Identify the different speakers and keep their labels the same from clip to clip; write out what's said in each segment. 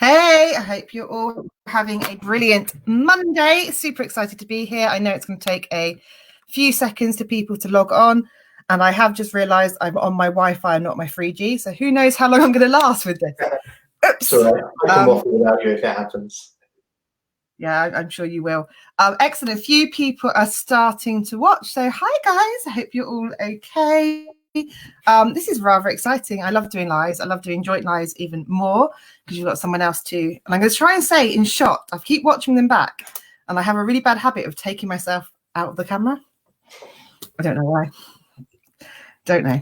Speaker 1: Hey, I hope you're all having a brilliant Monday. Super excited to be here. I know it's going to take a few seconds for people to log on, and I have just realized I'm on my Wi-Fi and not my 3G, so who knows how long I'm going to last with this. Oops.
Speaker 2: So I can waffle without you if it happens.
Speaker 1: Yeah, I'm sure you will. Excellent. A few people are starting to watch. So hi, guys. I hope you're all okay. This is rather exciting. I love doing lives. I love doing joint lives even more because you've got someone else to. And I'm going to try and say in shot. I keep watching them back, and I have a really bad habit of taking myself out of the camera. I don't know why. Don't know.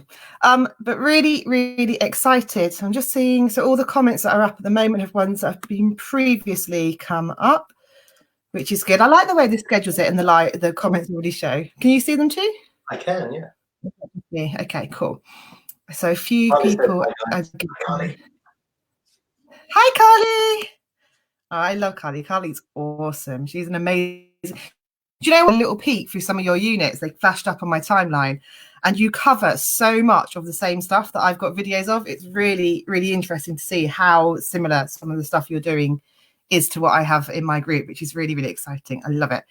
Speaker 1: But really, really excited. So I'm just seeing. So all the comments that are up at the moment have ones that have been previously come up, which is good. I like the way this schedules it and the comments already show. Can you see them too?
Speaker 2: I can, yeah.
Speaker 1: Yeah. Okay, cool. So a few people.
Speaker 2: Hi, Carly.
Speaker 1: Hi, Carly. Oh, I love Carly. Carly's awesome. She's an amazing. Do you know, a little peek through some of your units? They flashed up on my timeline, and you cover so much of the same stuff that I've got videos of. It's really, really interesting to see how similar some of the stuff you're doing is to what I have in my group, which is really, really exciting. I love it.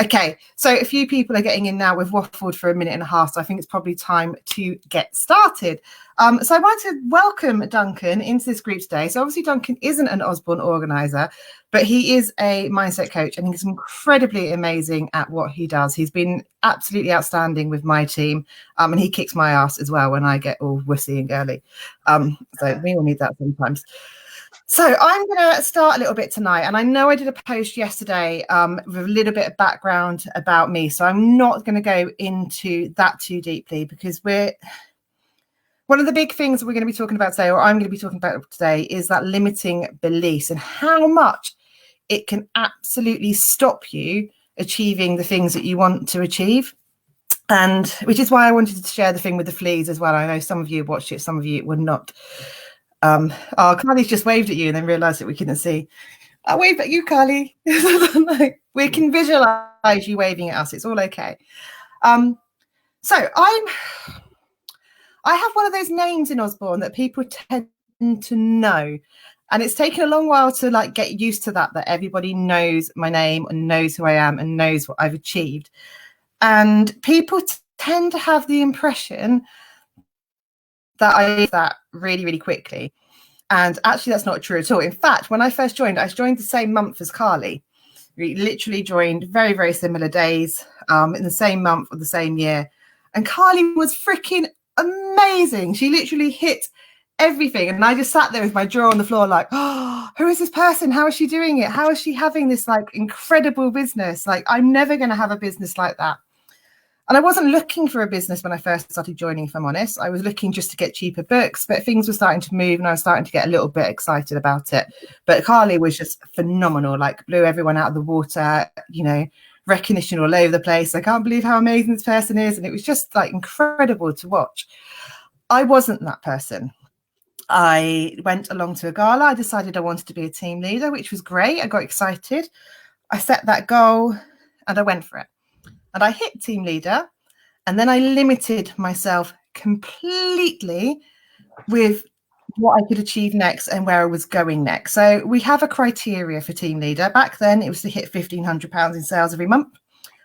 Speaker 1: Okay, so a few people are getting in now. We've waffled for a minute and a half, so I think it's probably time to get started. So I want to welcome Duncan into this group today. So obviously Duncan isn't an Osborne organizer, but he is a mindset coach, and he's incredibly amazing at what he does. He's been absolutely outstanding with my team, and he kicks my ass as well when I get all wussy and girly. So we all need that sometimes. So I'm going to start a little bit tonight, and I know I did a post yesterday with a little bit of background about me, so I'm not going to go into that too deeply because one of the big things that we're going to be talking about today, or I'm going to be talking about today, is that limiting beliefs and how much it can absolutely stop you achieving the things that you want to achieve. And which is why I wanted to share the thing with the fleas as well. I know some of you watched it, some of you would not. Carly's just waved at you and then realized that we couldn't see. I wave at you, Carly. We can visualize you waving at us. It's all okay. So I have one of those names in Osborne that people tend to know, and it's taken a long while to like get used to that everybody knows my name and knows who I am and knows what I've achieved. And people tend to have the impression that I did that really, really quickly. And actually, that's not true at all. In fact, when I first joined, I joined the same month as Carly. We literally joined very, very similar days in the same month of the same year. And Carly was freaking amazing. She literally hit everything. And I just sat there with my jaw on the floor like, oh, who is this person? How is she doing it? How is she having this like incredible business? Like, I'm never going to have a business like that. And I wasn't looking for a business when I first started joining, if I'm honest. I was looking just to get cheaper books, but things were starting to move and I was starting to get a little bit excited about it. But Carly was just phenomenal, like blew everyone out of the water, you know, recognition all over the place. I can't believe how amazing this person is. And it was just like incredible to watch. I wasn't that person. I went along to a gala. I decided I wanted to be a team leader, which was great. I got excited. I set that goal and I went for it. And I hit team leader, and then I limited myself completely with what I could achieve next and where I was going next. So we have a criteria for team leader. Back then, it was to hit £1,500 in sales every month.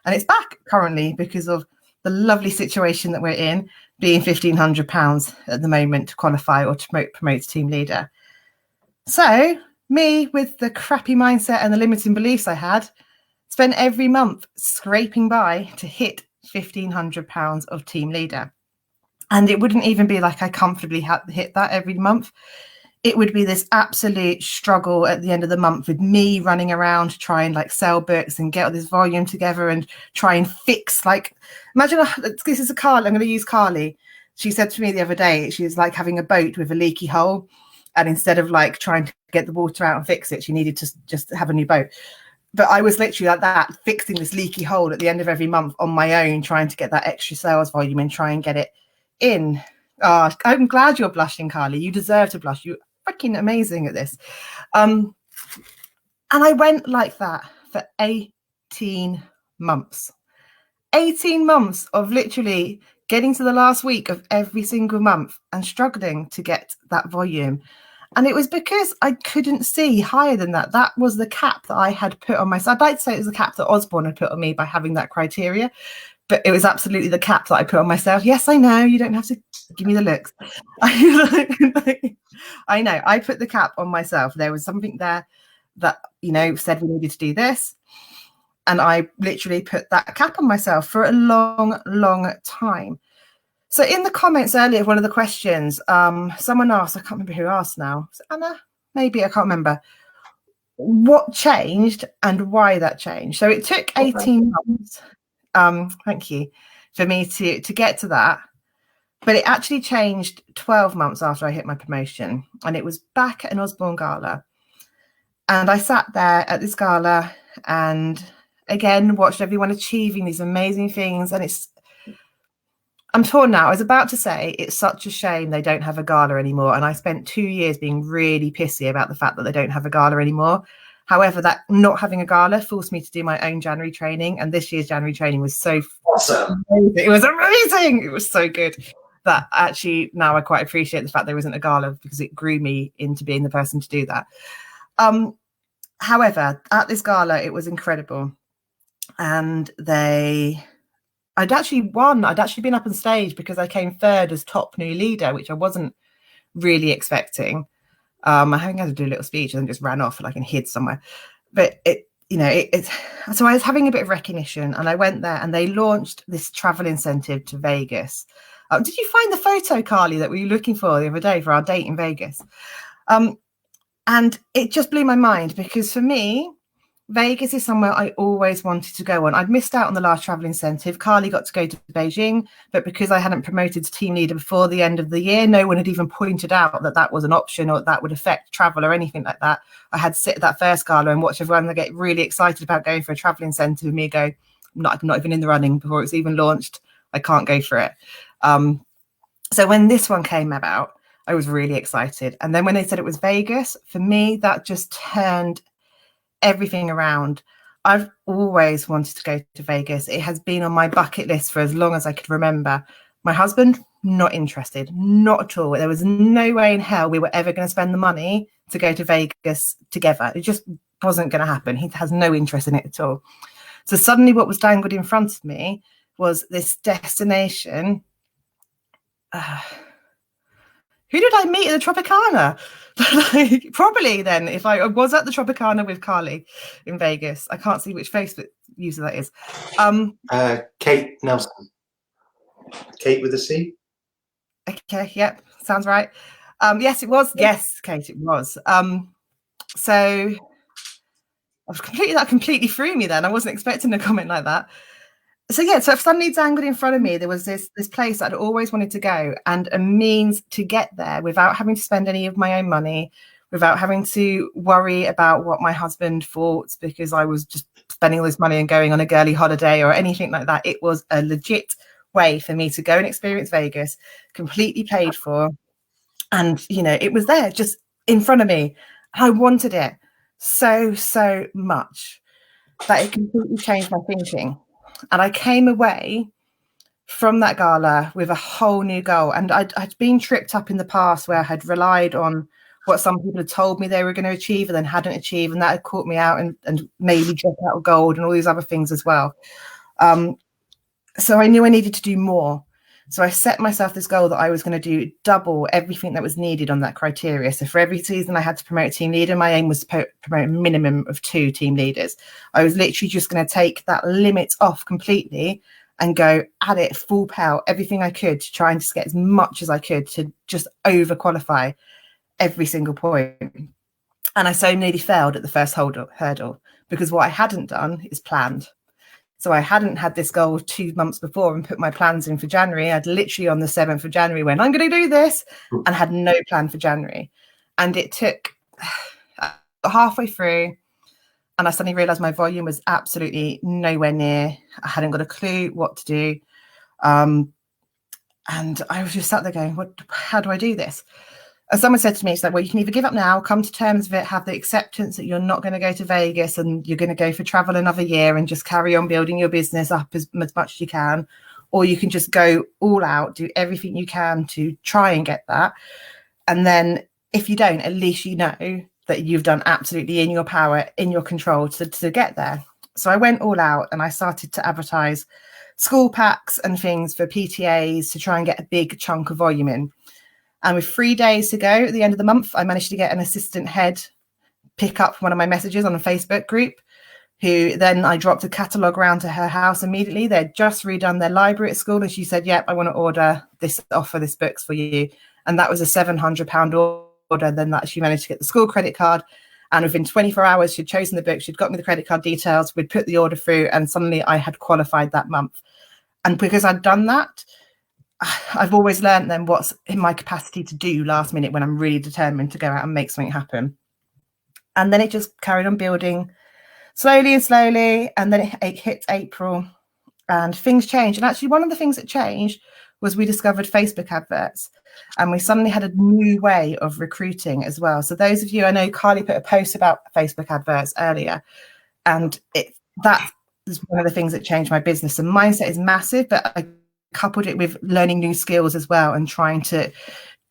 Speaker 1: And it's back currently because of the lovely situation that we're in, being £1,500 at the moment to qualify or to promote team leader. So me, with the crappy mindset and the limiting beliefs I had, spent every month scraping by to hit £1,500 of team leader. And it wouldn't even be like I comfortably hit that every month. It would be this absolute struggle at the end of the month with me running around to try and like sell books and get all this volume together and try and fix, like, imagine this is Carly. I'm going to use Carly. She said to me the other day, she was like having a boat with a leaky hole. And instead of like trying to get the water out and fix it, she needed to just have a new boat. But I was literally like that, fixing this leaky hole at the end of every month on my own, trying to get that extra sales volume and try and get it in. Oh, I'm glad you're blushing, Carly. You deserve to blush. You're freaking amazing at this. And I went like that for 18 months. 18 months of literally getting to the last week of every single month and struggling to get that volume. And it was because I couldn't see higher than that. That was the cap that I had put on myself. I'd like to say it was the cap that Osborne had put on me by having that criteria, but it was absolutely the cap that I put on myself. Yes, I know, you don't have to give me the looks. I know, I put the cap on myself. There was something there that, you know, said we needed to do this. And I literally put that cap on myself for a long, long time. So in the comments earlier, one of the questions, someone asked, I can't remember who asked now. Was it Anna? Maybe, I can't remember. What changed and why that changed? So it took 18 months, thank you, for me to get to that. But it actually changed 12 months after I hit my promotion. And it was back at an Osborne Gala. And I sat there at this gala and again watched everyone achieving these amazing things. And I'm torn now. I was about to say it's such a shame they don't have a gala anymore. And I spent 2 years being really pissy about the fact that they don't have a gala anymore. However, that not having a gala forced me to do my own January training. And this year's January training was so
Speaker 2: awesome.
Speaker 1: It was amazing. It was so good that actually now I quite appreciate the fact there wasn't a gala, because it grew me into being the person to do that. However, at this gala, it was incredible. And I'd actually won. I'd actually been up on stage because I came third as top new leader, which I wasn't really expecting. I think I had to do a little speech and then just ran off and hid somewhere. But so I was having a bit of recognition, and I went there and they launched this travel incentive to Vegas. Did you find the photo, Carly, that we were looking for the other day for our date in Vegas? And it just blew my mind, because for me, Vegas is somewhere I always wanted to go on. I'd missed out on the last travel incentive. Carly got to go to Beijing, but because I hadn't promoted to team leader before the end of the year, no one had even pointed out that that was an option or that would affect travel or anything like that. I had to sit at that first gala and watch everyone get really excited about going for a travel incentive, and me go, I'm not even in the running before it's even launched. I can't go for it. So when this one came about, I was really excited. And then when they said it was Vegas, for me, that just turned everything around. I've always wanted to go to Vegas. It has been on my bucket list for as long as I could remember. My husband, not interested, not at all. There was no way in hell we were ever going to spend the money to go to Vegas together. It just wasn't going to happen. He has no interest in it at all. So suddenly what was dangled in front of me was this destination. Who did I meet at the Tropicana? Probably then, if I was at the Tropicana with Carly in Vegas. I can't see which Facebook user that is.
Speaker 2: Kate Nelson. Kate with a C?
Speaker 1: Okay, yep, sounds right. Yes, it was. Yes, Kate, it was. So that completely threw me then. I wasn't expecting a comment like that. So yeah, so suddenly dangled in front of me, there was this place I'd always wanted to go, and a means to get there without having to spend any of my own money, without having to worry about what my husband thought because I was just spending all this money and going on a girly holiday or anything like that. It was a legit way for me to go and experience Vegas, completely paid for. And, it was there just in front of me. I wanted it so much that it completely changed my thinking. And I came away from that gala with a whole new goal. And I'd been tripped up in the past where I had relied on what some people had told me they were going to achieve and then hadn't achieved. And that had caught me out and made me drop out of gold and all these other things as well. So I knew I needed to do more. So I set myself this goal that I was going to do double everything that was needed on that criteria. So for every season I had to promote a team leader, my aim was to promote a minimum of 2 team leaders. I was literally just going to take that limit off completely and go at it full pelt, everything I could to try and just get as much as I could to just over-qualify every single point. And I so nearly failed at the first hurdle because what I hadn't done is planned. So I hadn't had this goal 2 months before and put my plans in for January. I'd literally on the 7th of January went, I'm going to do this, and had no plan for January. And it took halfway through, and I suddenly realized my volume was absolutely nowhere near. I hadn't got a clue what to do. And I was just sat there going, how do I do this? And someone said to me, it's like, well, you can either give up now, come to terms with it, have the acceptance that you're not going to go to Vegas and you're going to go for travel another year and just carry on building your business up as much as you can. Or you can just go all out, do everything you can to try and get that. And then if you don't, at least you know that you've done absolutely in your power, in your control to get there. So I went all out and I started to advertise school packs and things for PTAs to try and get a big chunk of volume in. And with 3 days to go at the end of the month, I managed to get an assistant head pick up one of my messages on a Facebook group, who then I dropped a catalogue around to her house immediately. They'd just redone their library at school and she said, yep, I want to order this, offer this books for you. And that was a £700 order. Then that she managed to get the school credit card. And within 24 hours, she'd chosen the book, she'd got me the credit card details, we'd put the order through, and suddenly I had qualified that month. And because I'd done that, I've always learned then what's in my capacity to do last minute when I'm really determined to go out and make something happen. And then it just carried on building slowly and slowly. And then it hit April and things changed. And actually one of the things that changed was we discovered Facebook adverts. And we suddenly had a new way of recruiting as well. So those of you, I know Carly put a post about Facebook adverts earlier, and that is one of the things that changed my business. The mindset is massive, but I coupled it with learning new skills as well and trying to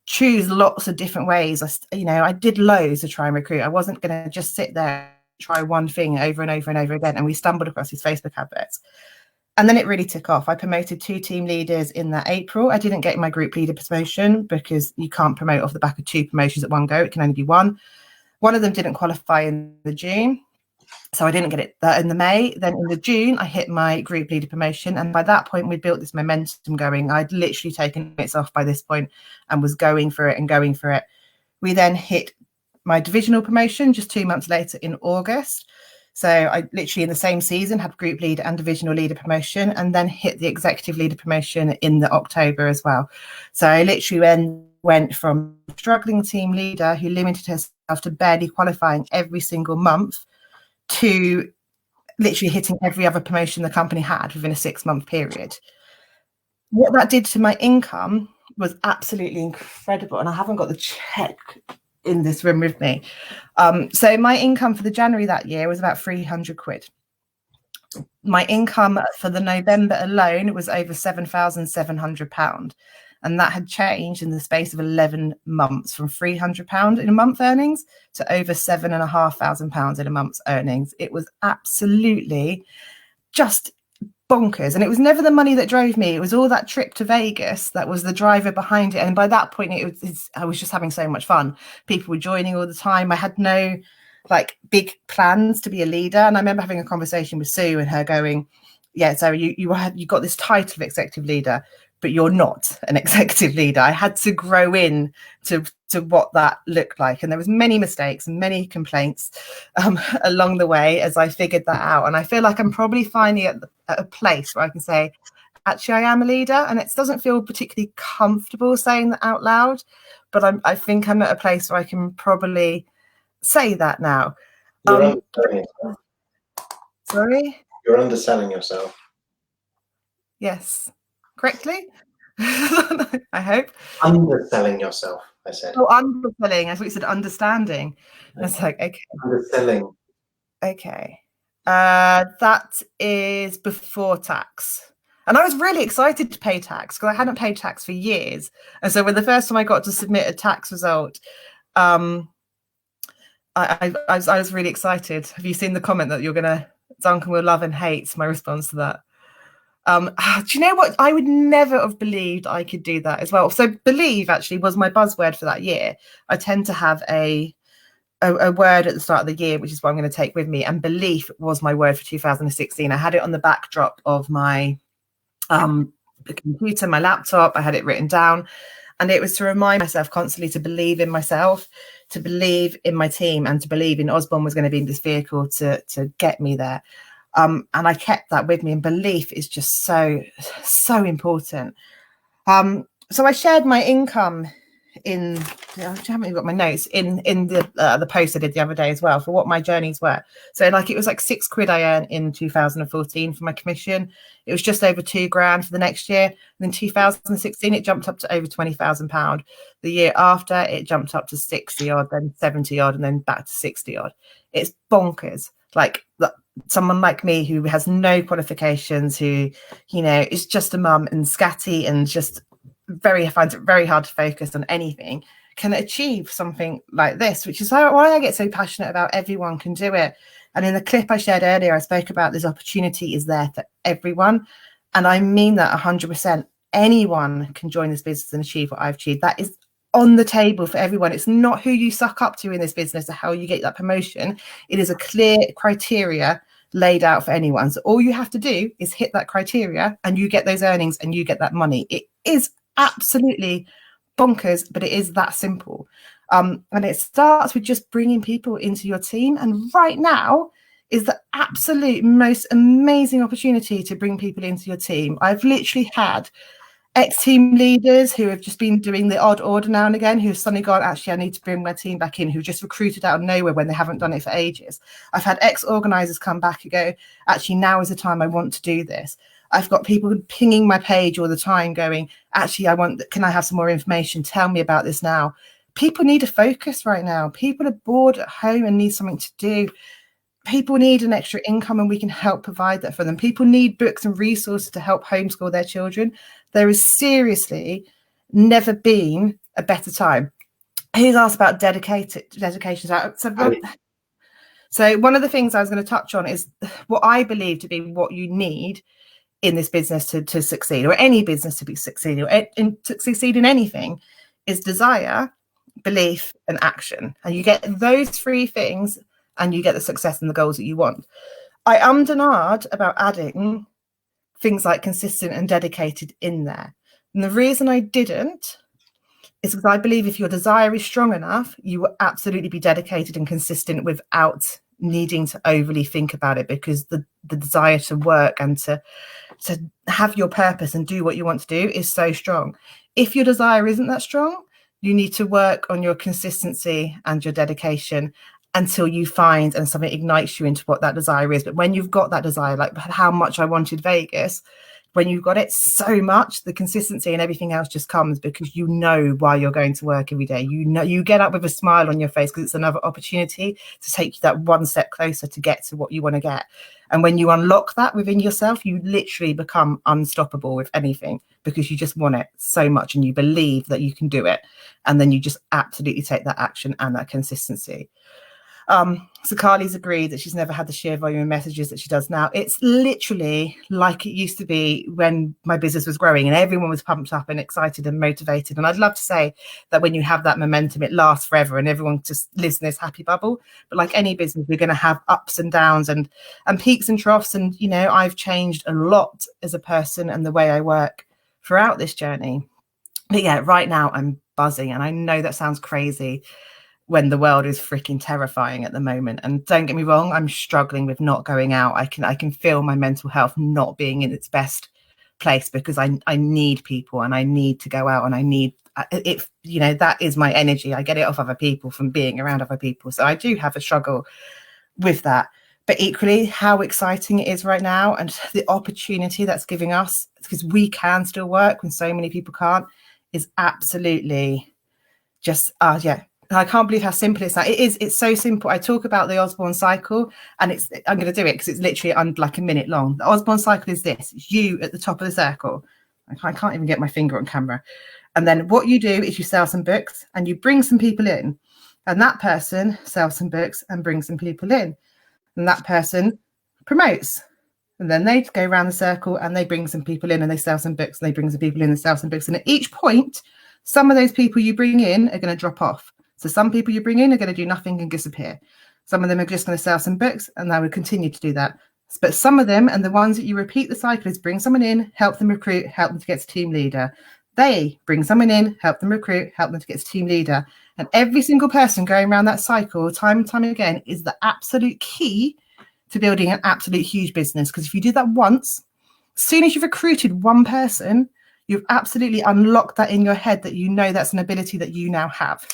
Speaker 1: choose lots of different ways. I did loads to try and recruit. I wasn't going to just sit there and try one thing over and over and over again. And we stumbled across these Facebook adverts. And then it really took off. I promoted 2 team leaders in that April. I didn't get my group leader promotion because you can't promote off the back of 2 promotions at one go. It can only be one. One of them didn't qualify in the June, so I didn't get it in the May. Then in the June, I hit my group leader promotion. And by that point, we'd built this momentum going. I'd literally taken it off by this point and was going for it and going for it. We then hit my divisional promotion just 2 months later in August. So I literally in the same season had group leader and divisional leader promotion, and then hit the executive leader promotion in the October as well. So I literally went from struggling team leader who limited herself to barely qualifying every single month to literally hitting every other promotion the company had within a 6-month period. What that did to my income was absolutely incredible. And I haven't got the check in this room with me. So my income for the January that year was about 300 quid. My income for the November alone was over £7,700. And that had changed in the space of 11 months from £300 in a month earnings to over £7,500 in a month's earnings. It was absolutely just bonkers. And it was never the money that drove me. It was all that trip to Vegas that was the driver behind it. And by that point, I was just having so much fun. People were joining all the time. I had no big plans to be a leader. And I remember having a conversation with Sue and her going, yeah, so you got this title of executive leader, but you're not an executive leader. I had to grow in to what that looked like. And there was many mistakes and many complaints along the way as I figured that out. And I feel like I'm probably finally at a place where I can say, actually, I am a leader. And it doesn't feel particularly comfortable saying that out loud, but I think I'm at a place where I can probably say that now.
Speaker 2: You're underselling yourself.
Speaker 1: Sorry?
Speaker 2: You're underselling yourself.
Speaker 1: Yes. Correctly? I hope.
Speaker 2: Underselling yourself, I said.
Speaker 1: Oh, underselling. I thought you said understanding. That's okay.
Speaker 2: Underselling.
Speaker 1: Okay. That is before tax. And I was really excited to pay tax because I hadn't paid tax for years. And so when the first time I got to submit a tax result, I was really excited. Have you seen the comment that Duncan will love and hate my response to that? Do you know what? I would never have believed I could do that as well. So believe actually was my buzzword for that year. I tend to have a word at the start of the year, which is what I'm going to take with me. And belief was my word for 2016. I had it on the backdrop of my computer, my laptop. I had it written down. And it was to remind myself constantly to believe in myself, to believe in my team, and to believe in Osborne was going to be in this vehicle to get me there. And I kept that with me, and belief is just so important. So I shared my income I haven't even got my notes in the post I did the other day as well for what my journeys were. So it was like £6 I earned in 2014 for my commission. It was just over £2,000 for the next year. And in 2016, it jumped up to over £20,000. The year after, it jumped up to 60 odd, then 70 odd, and then back to 60 odd. It's bonkers. Someone like me who has no qualifications, who, is just a mum and scatty and just finds it very hard to focus on anything, can achieve something like this, which is why I get so passionate about everyone can do it. And in the clip I shared earlier, I spoke about this opportunity is there for everyone. And I mean that 100%. Anyone can join this business and achieve what I've achieved. That is on the table for everyone. It's not who you suck up to in this business or how you get that promotion. It is a clear criteria laid out for anyone. So all you have to do is hit that criteria and you get those earnings and you get that money. It is absolutely bonkers, but it is that simple. And it starts with just bringing people into your team. And right now is the absolute most amazing opportunity to bring people into your team. I've literally had ex-team leaders who have just been doing the odd order now and again, who've suddenly gone, actually, I need to bring my team back in, who just recruited out of nowhere when they haven't done it for ages. I've had ex-organisers come back and go, actually, now is the time I want to do this. I've got people pinging my page all the time going, actually, can I have some more information? Tell me about this now. People need a focus right now. People are bored at home and need something to do. People need an extra income and we can help provide that for them. People need books and resources to help homeschool their children. There has seriously never been a better time. Who's asked about dedication? So one of the things I was going to touch on is what I believe to be what you need in this business to succeed, or any business to be succeed, or to succeed in anything, is desire, belief, and action. And you get those three things and you get the success and the goals that you want. I ummed and ahed about adding things like consistent and dedicated in there. And the reason I didn't is because I believe if your desire is strong enough, you will absolutely be dedicated and consistent without needing to overly think about it, because the desire to work and to have your purpose and do what you want to do is so strong. If your desire isn't that strong, you need to work on your consistency and your dedication until you find and something ignites you into what that desire is. But when you've got that desire, like how much I wanted Vegas, when you've got it so much, the consistency and everything else just comes, because you know why you're going to work every day. You know, you get up with a smile on your face because it's another opportunity to take you that one step closer to get to what you want to get. And when you unlock that within yourself, you literally become unstoppable with anything, because you just want it so much and you believe that you can do it. And then you just absolutely take that action and that consistency. So Carly's agreed that she's never had the sheer volume of messages that she does now. It's literally like it used to be when my business was growing and everyone was pumped up and excited and motivated. And I'd love to say that when you have that momentum, it lasts forever and everyone just lives in this happy bubble. But like any business, we're going to have ups and downs and peaks and troughs. And, you know, I've changed a lot as a person and the way I work throughout this journey. But yeah, right now I'm buzzing, and I know that sounds crazy when the world is freaking terrifying at the moment. And don't get me wrong, I'm struggling with not going out. I can feel my mental health not being in its best place, because I need people and I need to go out, and I need it. You know, that is my energy. I get it off other people from being around other people. So I do have a struggle with that. But equally, how exciting it is right now, and the opportunity that's giving us, because we can still work when so many people can't, is absolutely just I can't believe how simple it's. It's so simple. I talk about the Osborne cycle, and I'm going to do it because it's literally like a minute long. The Osborne cycle is this: it's you at the top of the circle. I can't even get my finger on camera. And then what you do is you sell some books and you bring some people in, and that person sells some books and brings some people in, and that person promotes. And then they go around the circle and they bring some people in and they sell some books and they bring some people in and sell some books. And at each point, some of those people you bring in are going to drop off. So some people you bring in are going to do nothing and disappear. Some of them are just going to sell some books and they will continue to do that. But some of them, and the ones that you repeat the cycle, is bring someone in, help them recruit, help them to get to team leader. They bring someone in, help them recruit, help them to get to team leader. And every single person going around that cycle time and time again is the absolute key to building an absolute huge business. Because if you do that once, as soon as you've recruited one person, you've absolutely unlocked that in your head, that you know that's an ability that you now have.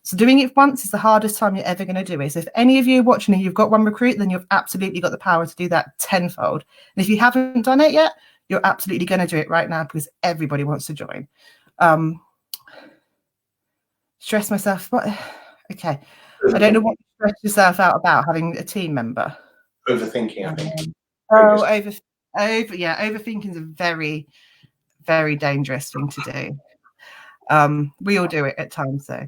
Speaker 1: So doing it once is the hardest time you're ever going to do it. So if any of you are watching and you've got one recruit, then you've absolutely got the power to do that tenfold. And if you haven't done it yet, you're absolutely going to do it right now, because everybody wants to join. Stress myself. What? Okay. I don't know what you stress yourself out about, having a team member.
Speaker 2: Overthinking, I think.
Speaker 1: Overthinking is a very, very dangerous thing to do. We all do it at times, though.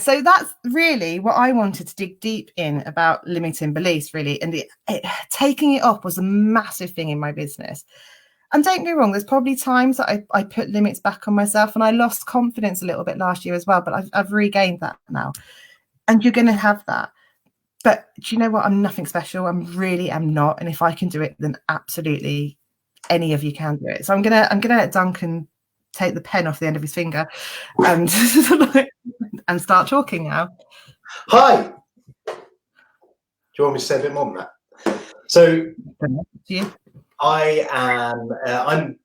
Speaker 1: So that's really what I wanted to dig deep in about limiting beliefs, really. And taking it up was a massive thing in my business. And don't get me wrong, there's probably times that I put limits back on myself, and I lost confidence a little bit last year as well, but I've regained that now. And you're going to have that. But do you know what? I'm nothing special. I really am not. And if I can do it, then absolutely any of you can do it. So I'm gonna let Duncan take the pen off the end of his finger and and start talking now.
Speaker 2: Hi. Do you want me to say a bit more than that? So I'm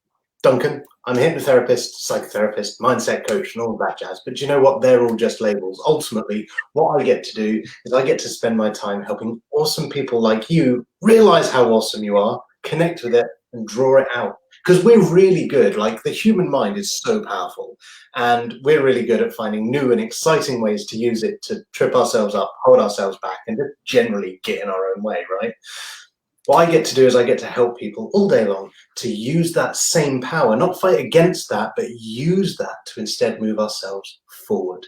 Speaker 2: Duncan. I'm a hypnotherapist, psychotherapist, mindset coach, and all of that jazz. But do you know what? They're all just labels. Ultimately, what I get to do is I get to spend my time helping awesome people like you realize how awesome you are, connect with it, and draw it out. Because we're really good. Like, the human mind is so powerful, and we're really good at finding new and exciting ways to use it to trip ourselves up, hold ourselves back, and just generally get in our own way, right? What I get to do is I get to help people all day long to use that same power, not fight against that, but use that to instead move ourselves forward.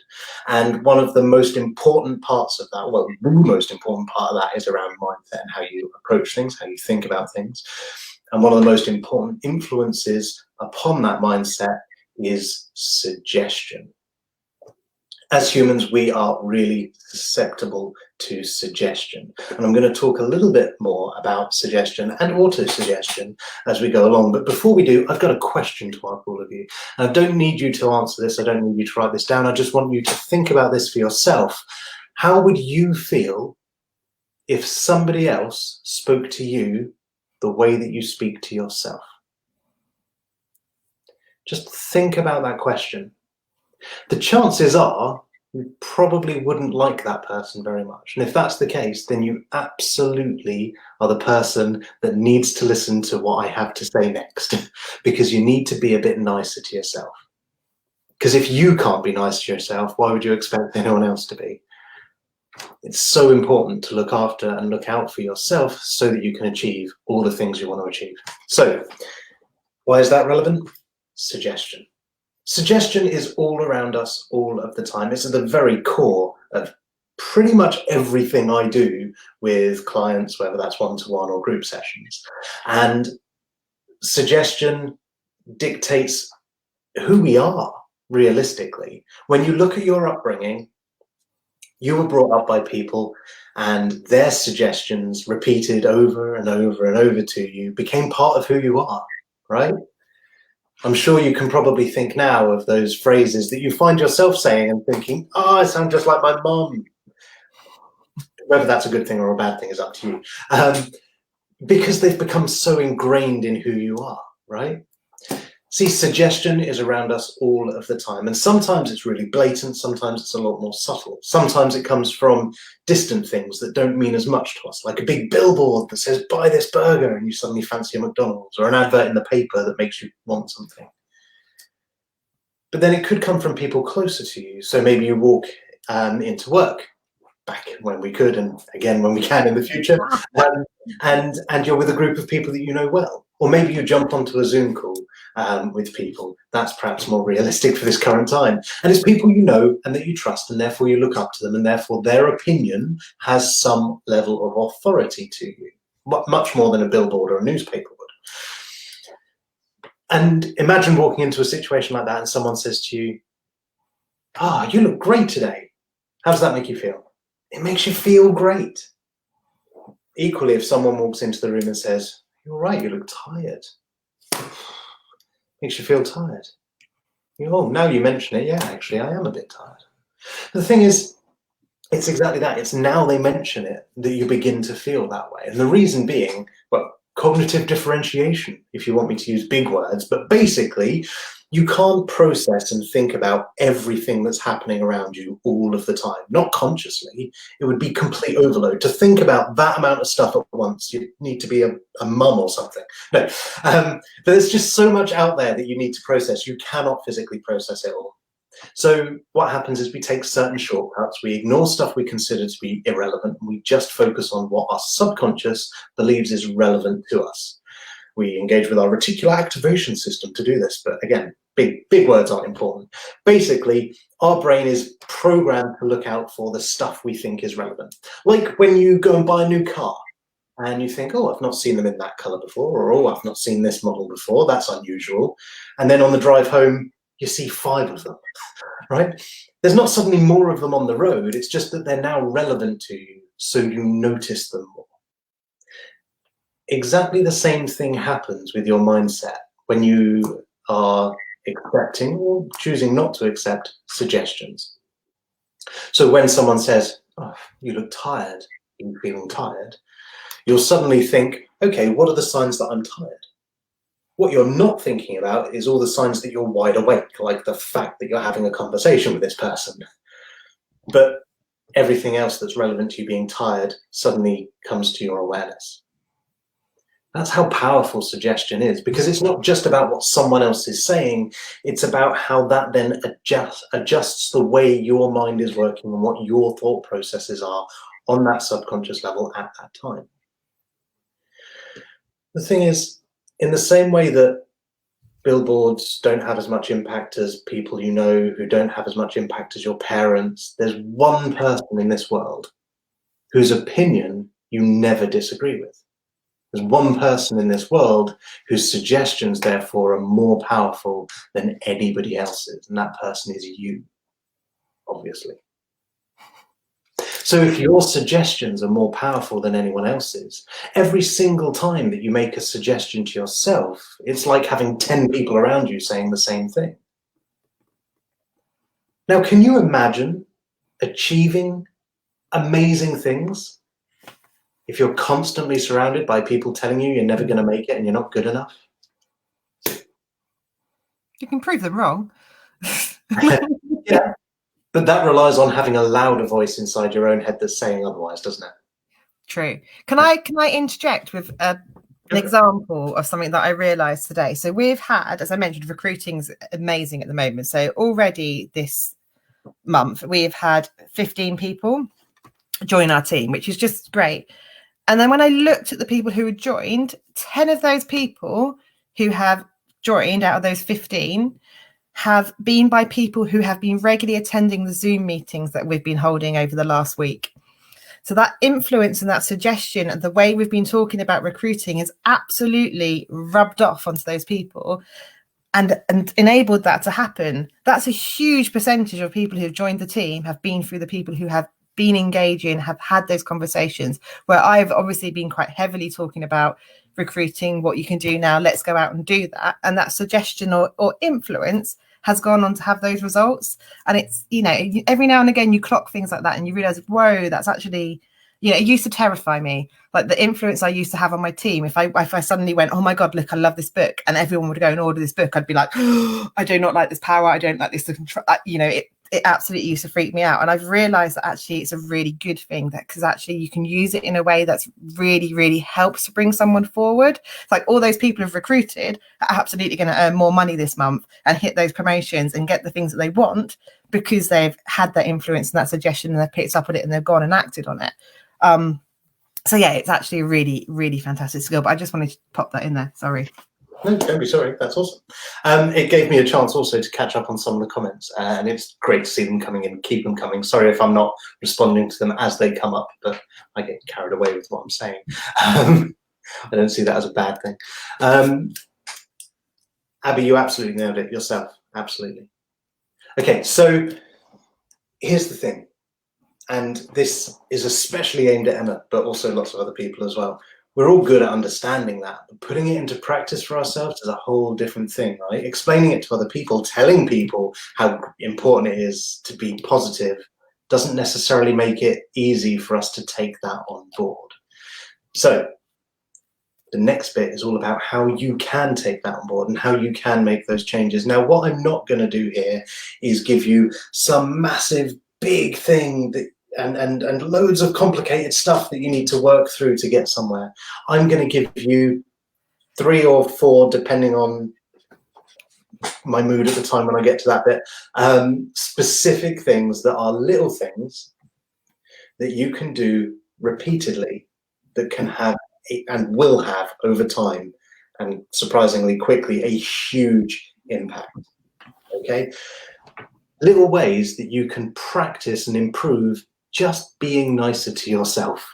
Speaker 2: And one of the most important parts of that, well, the most important part of that is around mindset and how you approach things, how you think about things. And one of the most important influences upon that mindset is suggestion. As humans, we are really susceptible to suggestion. And I'm going to talk a little bit more about suggestion and auto-suggestion as we go along. But before we do, I've got a question to ask all of you. And I don't need you to answer this. I don't need you to write this down. I just want you to think about this for yourself. How would you feel if somebody else spoke to you the way that you speak to yourself? Just think about that question. The chances are you probably wouldn't like that person very much. And if that's the case, then you absolutely are the person that needs to listen to what I have to say next, because you need to be a bit nicer to yourself. Because if you can't be nice to yourself, why would you expect anyone else to be? It's so important to look after and look out for yourself so that you can achieve all the things you want to achieve. So, why is that relevant? Suggestion. Suggestion is all around us all of the time. It's at the very core of pretty much everything I do with clients, whether that's one-to-one or group sessions. And suggestion dictates who we are, realistically. When you look at your upbringing, you were brought up by people, and their suggestions repeated over and over and over to you became part of who you are, right? I'm sure you can probably think now of those phrases that you find yourself saying and thinking, oh, I sound just like my mum. Whether that's a good thing or a bad thing is up to you. Because they've become so ingrained in who you are, right? See, suggestion is around us all of the time. And sometimes it's really blatant. Sometimes it's a lot more subtle. Sometimes it comes from distant things that don't mean as much to us, like a big billboard that says, buy this burger, and you suddenly fancy a McDonald's, or an advert in the paper that makes you want something. But then it could come from people closer to you. So maybe you walk into work, back when we could, and again when we can in the future, and you're with a group of people that you know well. Or maybe you jump onto a Zoom call with people. That's perhaps more realistic for this current time. And it's people you know and that you trust, and therefore you look up to them, and therefore their opinion has some level of authority to you, much more than a billboard or a newspaper would. And imagine walking into a situation like that and someone says to you, "Ah, you look great today." How does that make you feel? It makes you feel great. Equally, if someone walks into the room and says, "You're right, you look tired," makes you feel tired. Oh, now you mention it, yeah, actually, I am a bit tired. The thing is, it's exactly that. It's now they mention it that you begin to feel that way. And the reason being, well, cognitive differentiation, if you want me to use big words, but basically, you can't process and think about everything that's happening around you all of the time. Not consciously. It would be complete overload. To think about that amount of stuff at once, you need to be a mum or something. No, but there's just so much out there that you need to process. You cannot physically process it all. So what happens is we take certain shortcuts, we ignore stuff we consider to be irrelevant, and we just focus on what our subconscious believes is relevant to us. We engage with our reticular activation system to do this. But again, big words aren't important. Basically, our brain is programmed to look out for the stuff we think is relevant. Like when you go and buy a new car and you think, oh, I've not seen them in that color before, or oh, I've not seen this model before, that's unusual. And then on the drive home, you see 5 of them, right? There's not suddenly more of them on the road, it's just that they're now relevant to you, so you notice them more. Exactly the same thing happens with your mindset when you are accepting or choosing not to accept suggestions. So when someone says, oh, you look tired, you're feeling tired, you'll suddenly think, okay, what are the signs that I'm tired? What you're not thinking about is all the signs that you're wide awake, like the fact that you're having a conversation with this person. But everything else that's relevant to you being tired suddenly comes to your awareness. That's how powerful suggestion is, because it's not just about what someone else is saying, it's about how that then adjusts the way your mind is working and what your thought processes are on that subconscious level at that time. The thing is, in the same way that billboards don't have as much impact as people you know, who don't have as much impact as your parents, there's one person in this world whose opinion you never disagree with. There's one person in this world whose suggestions, therefore, are more powerful than anybody else's, and that person is you, obviously. So if your suggestions are more powerful than anyone else's, every single time that you make a suggestion to yourself, it's like having 10 people around you saying the same thing. Now, can you imagine achieving amazing things if you're constantly surrounded by people telling you you're never going to make it and you're not good enough?
Speaker 1: You can prove them wrong.
Speaker 2: Yeah, but that relies on having a louder voice inside your own head that's saying otherwise, doesn't it?
Speaker 1: True. Can I interject with an example of something that I realized today? So we've had, as I mentioned, recruiting's amazing at the moment. So already this month, we've had 15 people join our team, which is just great. And then when I looked at the people who had joined, 10 of those people who have joined out of those 15 have been by people who have been regularly attending the Zoom meetings that we've been holding over the last week. So that influence and that suggestion and the way we've been talking about recruiting is absolutely rubbed off onto those people and enabled that to happen. That's a huge percentage of people who've joined the team have been through the people who have been engaging, have had those conversations, where I've obviously been quite heavily talking about recruiting, what you can do now, let's go out and do that. And that suggestion or influence has gone on to have those results. And it's, you know, every now and again you clock things like that and you realize, whoa, that's actually, you know, it used to terrify me. Like the influence I used to have on my team. If I suddenly went, oh my God, look, I love this book, and everyone would go and order this book, I'd be like, oh, I do not like this power. I don't like this control. You know, it absolutely used to freak me out. And I've realized that actually it's a really good thing, that because actually you can use it in a way that's really, really helps to bring someone forward. It's like all those people who've recruited are absolutely going to earn more money this month and hit those promotions and get the things that they want because they've had that influence and that suggestion and they've picked up on it and they've gone and acted on it. So yeah, it's actually a really, really fantastic skill, but I just wanted to pop that in there. Sorry.
Speaker 2: No, don't be sorry. That's awesome. It gave me a chance also to catch up on some of the comments, and it's great to see them coming in. Keep them coming. Sorry if I'm not responding to them as they come up, but I get carried away with what I'm saying. I don't see that as a bad thing. Abby, you absolutely nailed it yourself. Absolutely. Okay, so here's the thing, and this is especially aimed at Emma, but also lots of other people as well. We're all good at understanding that, but putting it into practice for ourselves is a whole different thing, right? Explaining it to other people, telling people how important it is to be positive doesn't necessarily make it easy for us to take that on board. So the next bit is all about how you can take that on board and how you can make those changes. Now, what I'm not going to do here is give you some massive big thing that and loads of complicated stuff that you need to work through to get somewhere. I'm going to give you 3 or 4, depending on my mood at the time when I get to that bit, specific things that are little things that you can do repeatedly that can have and will have over time and surprisingly quickly, a huge impact. Okay? Little ways that you can practice and improve just being nicer to yourself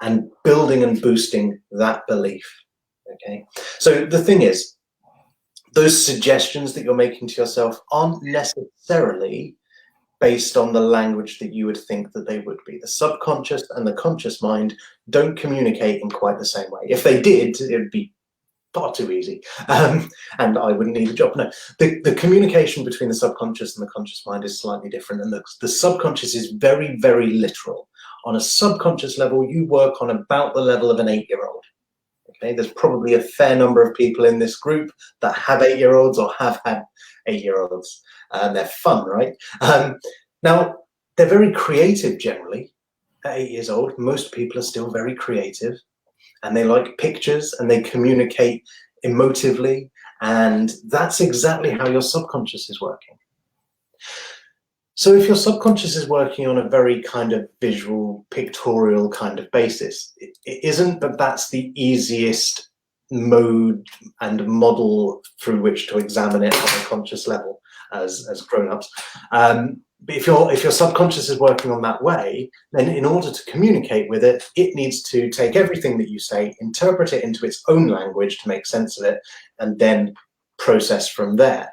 Speaker 2: and building and boosting that belief. Okay? So the thing is, those suggestions that you're making to yourself aren't necessarily based on the language that you would think that they would be. The subconscious and the conscious mind don't communicate in quite the same way. If they did, it would be far too easy, and I wouldn't need a job. No, the communication between the subconscious and the conscious mind is slightly different, and the subconscious is very, very literal. On a subconscious level, you work on about the level of an 8-year-old. Okay, there's probably a fair number of people in this group that have 8-year-olds or have had 8-year-olds. They're fun, right? Now, they're very creative generally. At 8 years old, most people are still very creative, and they like pictures and they communicate emotively, and that's exactly how your subconscious is working. So if your subconscious is working on a very kind of visual, pictorial kind of basis, it isn't that that's the easiest mode and model through which to examine it on a conscious level as grown-ups. But if your subconscious is working on that way, then in order to communicate with it, it needs to take everything that you say, interpret it into its own language to make sense of it, and then process from there.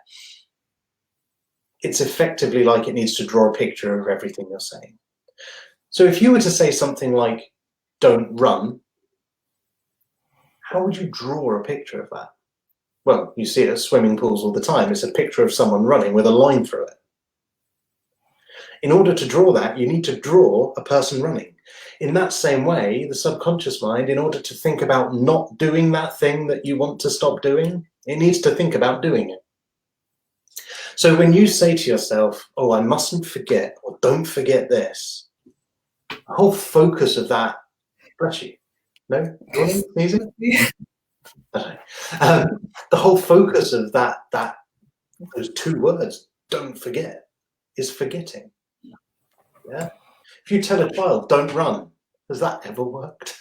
Speaker 2: It's effectively like it needs to draw a picture of everything you're saying. So if you were to say something like, don't run, how would you draw a picture of that? Well, you see it at swimming pools all the time. It's a picture of someone running with a line through it. In order to draw that, you need to draw a person running. In that same way, the subconscious mind, in order to think about not doing that thing that you want to stop doing, it needs to think about doing it. So when you say to yourself, oh, I mustn't forget, or don't forget this, the whole focus of that, bless you, no? Easy? The whole focus of those 2 words, don't forget, is forgetting. Yeah. If you tell a child, don't run, has that ever worked?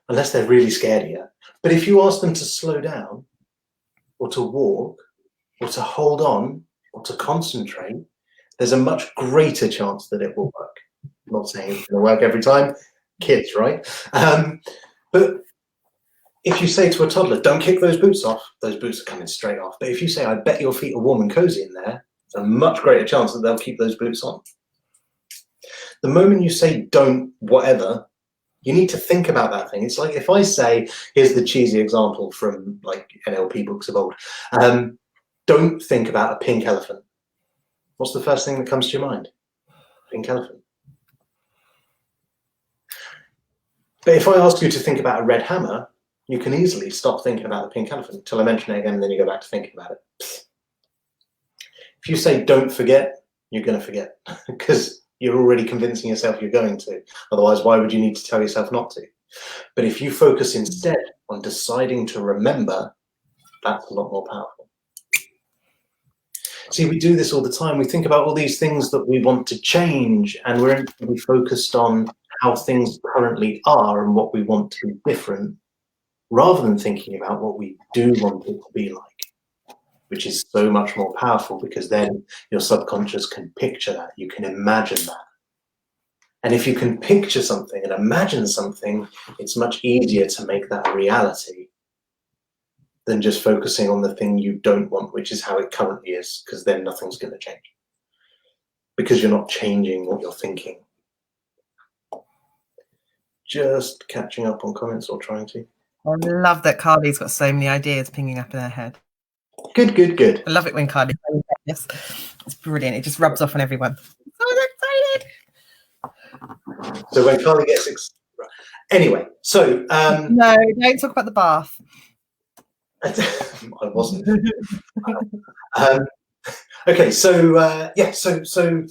Speaker 2: Unless they're really scared of you. But if you ask them to slow down, or to walk, or to hold on, or to concentrate, there's a much greater chance that it will work. I'm not saying it's going to work every time. Kids, right? But if you say to a toddler, don't kick those boots off, those boots are coming straight off. But if you say, I bet your feet are warm and cozy in there, there's a much greater chance that they'll keep those boots on. The moment you say don't whatever, you need to think about that thing. It's like if I say, here's the cheesy example from like NLP books of old, don't think about a pink elephant. What's the first thing that comes to your mind? Pink elephant. But if I ask you to think about a red hammer, you can easily stop thinking about the pink elephant until I mention it again, and then you go back to thinking about it. If you say don't forget, you're going to forget because you're already convincing yourself you're going to. Otherwise, why would you need to tell yourself not to? But if you focus instead on deciding to remember, that's a lot more powerful. See, we do this all the time. We think about all these things that we want to change, and we're focused on how things currently are and what we want to be different, rather than thinking about what we do want it to be like, which is so much more powerful because then your subconscious can picture that, you can imagine that. And if you can picture something and imagine something, it's much easier to make that a reality than just focusing on the thing you don't want, which is how it currently is, because then nothing's going to change. Because you're not changing what you're thinking. Just catching up on comments or trying to.
Speaker 1: I love that Carly's got so many ideas pinging up in her head.
Speaker 2: Good, good, good.
Speaker 1: I love it when Carly says this. It's brilliant. It just rubs off on everyone. So excited.
Speaker 2: So when Carly gets anyway, so
Speaker 1: no, don't talk about the bath.
Speaker 2: I wasn't. Okay, so yeah, so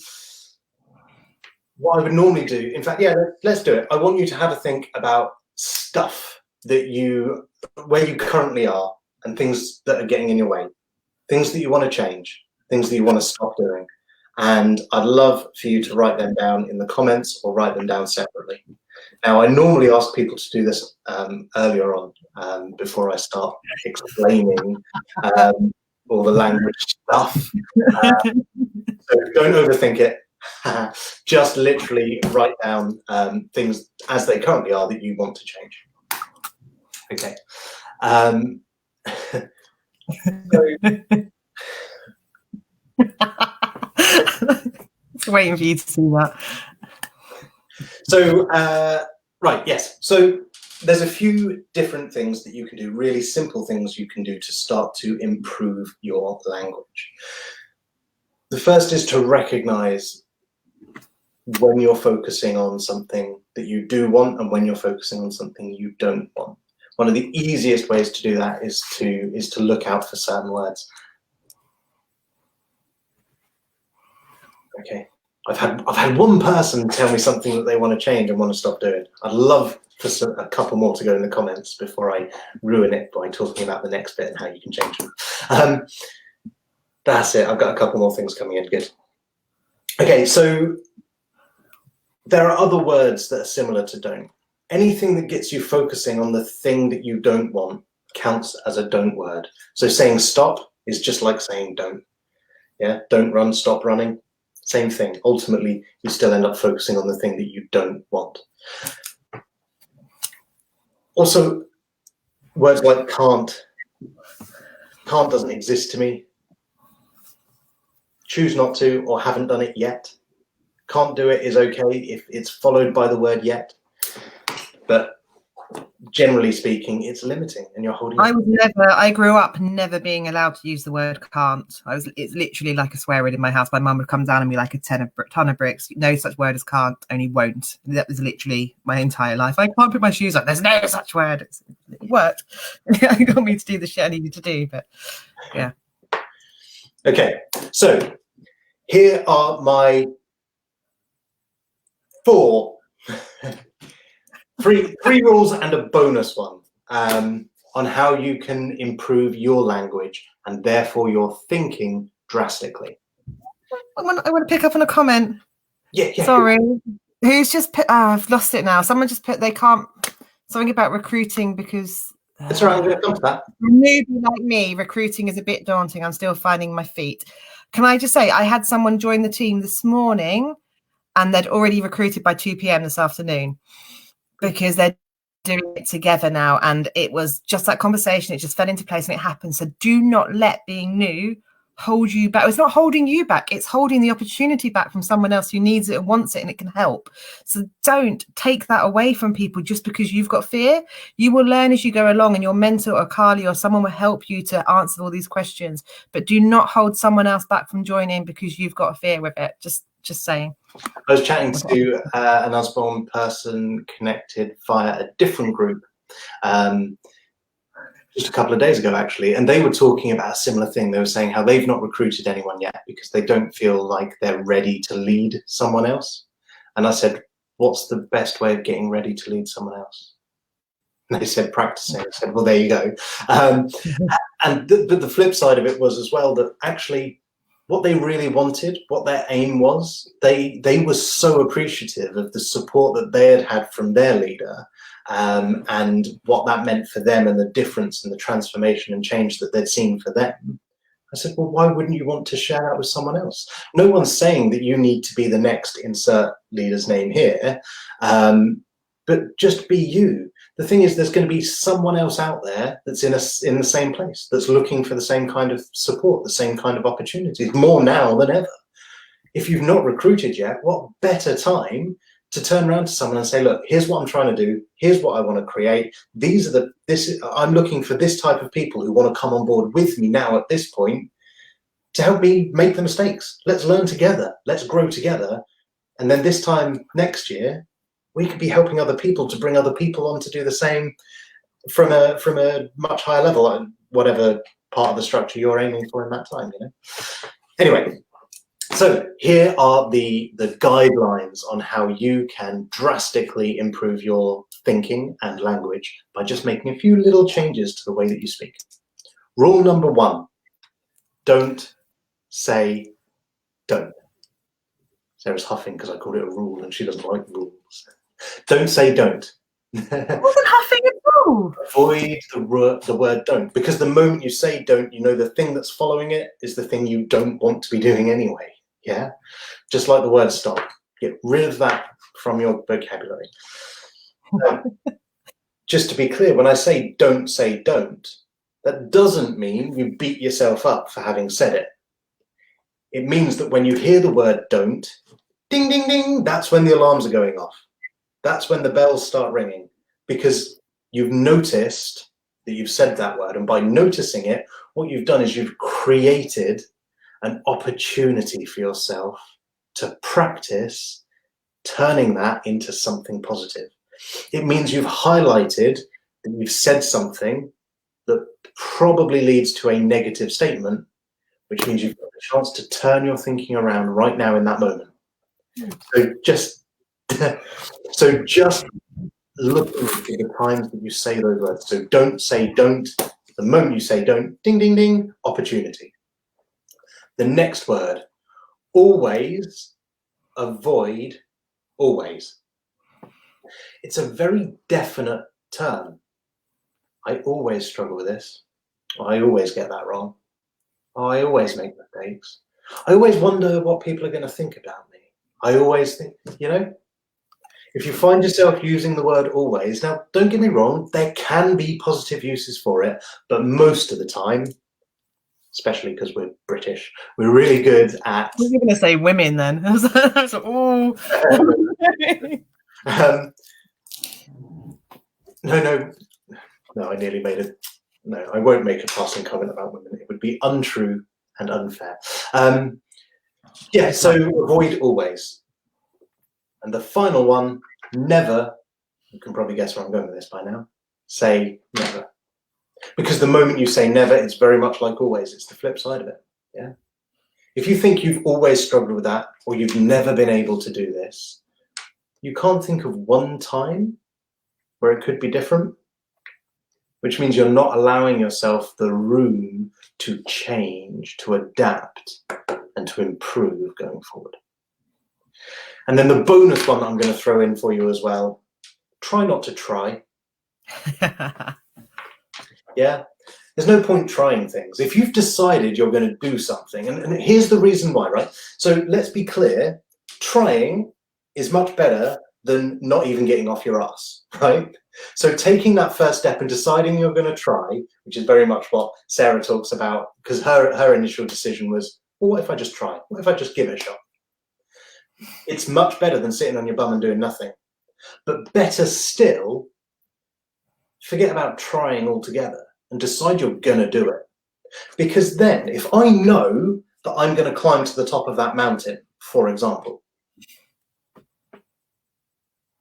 Speaker 2: what I would normally do, in fact, yeah, let's do it. I want you to have a think about stuff that where you currently are, and things that are getting in your way, things that you want to change, things that you want to stop doing. And I'd love for you to write them down in the comments or write them down separately. Now, I normally ask people to do this earlier on before I start explaining all the language stuff. So don't overthink it. Just literally write down things as they currently are that you want to change. Okay.
Speaker 1: Just waiting for you to see that.
Speaker 2: So, right, yes. So there's a few different things that you can do, really simple things you can do to start to improve your language. The first is to recognize when you're focusing on something that you do want and when you're focusing on something you don't want. One of the easiest ways to do that is to look out for certain words. Okay. I've had one person tell me something that they want to change and want to stop doing. I'd love for a couple more to go in the comments before I ruin it by talking about the next bit and how you can change them. That's it. I've got a couple more things coming in. Good. Okay, so there are other words that are similar to don't. Anything that gets you focusing on the thing that you don't want counts as a don't word. So saying stop is just like saying don't. Yeah, don't run, stop running. Same thing. Ultimately, you still end up focusing on the thing that you don't want. Also, words like can't. Can't doesn't exist to me. Choose not to or haven't done it yet. Can't do it is okay if it's followed by the word yet. But generally speaking, it's limiting and you're holding.
Speaker 1: I grew up never being allowed to use the word can't. It's literally like a swear word in my house. My mum would come down and be like a ton of bricks. No such word as can't, only won't. That was literally my entire life. I can't put my shoes on. There's no such word. It worked. It got me to do the shit I needed to do, but yeah.
Speaker 2: Okay, so here are my three rules and a bonus one on how you can improve your language and therefore your thinking drastically.
Speaker 1: I want to pick up on a comment.
Speaker 2: Yeah.
Speaker 1: Sorry. Who's just put, I've lost it now. Someone just put they can't, something about recruiting because...
Speaker 2: That's all right, I'm going to come to that.
Speaker 1: A newbie like me, recruiting is a bit daunting. I'm still finding my feet. Can I just say, I had someone join the team this morning and they'd already recruited by 2 p.m. this afternoon because they're doing it together now. And it was just that conversation. It just fell into place and it happened. So do not let being new hold you back. It's not holding you back. It's holding the opportunity back from someone else who needs it and wants it and it can help. So don't take that away from people just because you've got fear. You will learn as you go along and your mentor or Carly or someone will help you to answer all these questions, but do not hold someone else back from joining because you've got a fear with it. Just saying.
Speaker 2: I was chatting to an Usborne person connected via a different group just a couple of days ago, actually, and they were talking about a similar thing. They were saying how they've not recruited anyone yet because they don't feel like they're ready to lead someone else. And I said, what's the best way of getting ready to lead someone else? And they said, practicing. I said, well, there you go. And the flip side of it was as well that actually what they really wanted, what their aim was, they were so appreciative of the support that they had from their leader and what that meant for them and the difference and the transformation and change that they'd seen for them. I said, well, why wouldn't you want to share that with someone else? No one's saying that you need to be the next insert leader's name here, but just be you. The thing is, there's going to be someone else out there that's in the same place, that's looking for the same kind of support, the same kind of opportunities, more now than ever. If you've not recruited yet, what better time to turn around to someone and say, look, here's what I'm trying to do. Here's what I want to create. I'm looking for this type of people who want to come on board with me now at this point to help me make the mistakes. Let's learn together. Let's grow together. And then this time next year, we could be helping other people to bring other people on to do the same from a much higher level, whatever part of the structure you're aiming for in that time, you know. Anyway, so here are the guidelines on how you can drastically improve your thinking and language by just making a few little changes to the way that you speak. Rule number 1, don't say don't. Sarah's huffing because I called it a rule and she doesn't like rules. Don't say don't.
Speaker 1: I wasn't huffing at all.
Speaker 2: Avoid the word don't, because the moment you say don't, you know the thing that's following it is the thing you don't want to be doing anyway. Yeah, just like the word stop. Get rid of that from your vocabulary. Just to be clear, when I say don't, that doesn't mean you beat yourself up for having said it. It means that when you hear the word don't, ding, ding, ding, that's when the alarms are going off. That's when the bells start ringing, because you've noticed that you've said that word. And by noticing it, what you've done is you've created an opportunity for yourself to practice turning that into something positive. It means you've highlighted that you've said something that probably leads to a negative statement, which means you've got a chance to turn your thinking around right now in that moment. So just looking at the times that you say those words. So don't say don't. The moment you say don't, ding, ding, ding, opportunity. The next word, always, avoid, always. It's a very definite term. I always struggle with this. I always get that wrong. I always make mistakes. I always wonder what people are going to think about me. I always think, if you find yourself using the word always, now don't get me wrong, there can be positive uses for it, but most of the time, especially because we're British, we're really good at...
Speaker 1: I was going to say women then. That's all.
Speaker 2: No, I nearly made it. No, I won't make a passing comment about women. It would be untrue and unfair. So avoid always. And the final one, never, you can probably guess where I'm going with this by now, say never. Because the moment you say never, it's very much like always. It's the flip side of it. Yeah. If you think you've always struggled with that, or you've never been able to do this, you can't think of one time where it could be different, which means you're not allowing yourself the room to change, to adapt, and to improve going forward. And then the bonus one that I'm going to throw in for you as well, try not to try. Yeah, there's no point trying things. If you've decided you're going to do something, and here's the reason why, right? So let's be clear, trying is much better than not even getting off your ass, right? So taking that first step and deciding you're going to try, which is very much what Sarah talks about, because her initial decision was, well, what if I just try? What if I just give it a shot? It's much better than sitting on your bum and doing nothing. But better still, forget about trying altogether and decide you're going to do it. Because then, if I know that I'm going to climb to the top of that mountain, for example,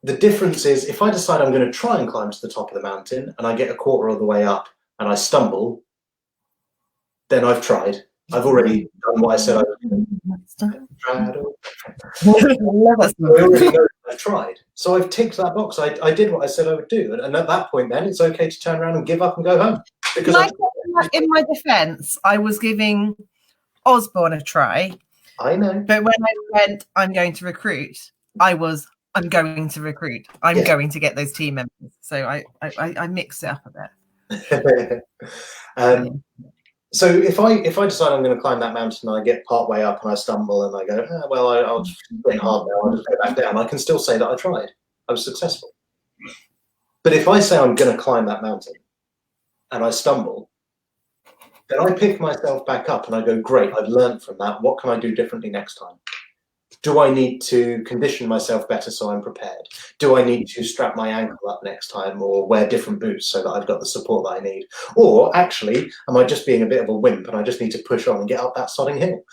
Speaker 2: the difference is if I decide I'm going to try and climb to the top of the mountain and I get a quarter of the way up and I stumble, then I've tried. I've already done what I said I was going to do. I already know I've tried. So I've ticked that box. I did what I said I would do. And at that point, then it's okay to turn around and give up and go home. Because
Speaker 1: in my defense, I was giving Osborne a try.
Speaker 2: I know.
Speaker 1: But when I went, I'm going to recruit, I'm going to recruit. I'm going to get those team members. So I mixed it up a bit.
Speaker 2: So if I decide I'm going to climb that mountain and I get part way up and I stumble and I go, I'll just get hard now, I'll just go back down, I can still say that I tried. I was successful. But if I say I'm going to climb that mountain and I stumble, then I pick myself back up and I go, great, I've learned from that. What can I do differently next time? Do I need to condition myself better so I'm prepared? Do I need to strap my ankle up next time or wear different boots so that I've got the support that I need? Or actually, am I just being a bit of a wimp and I just need to push on and get up that sodding hill?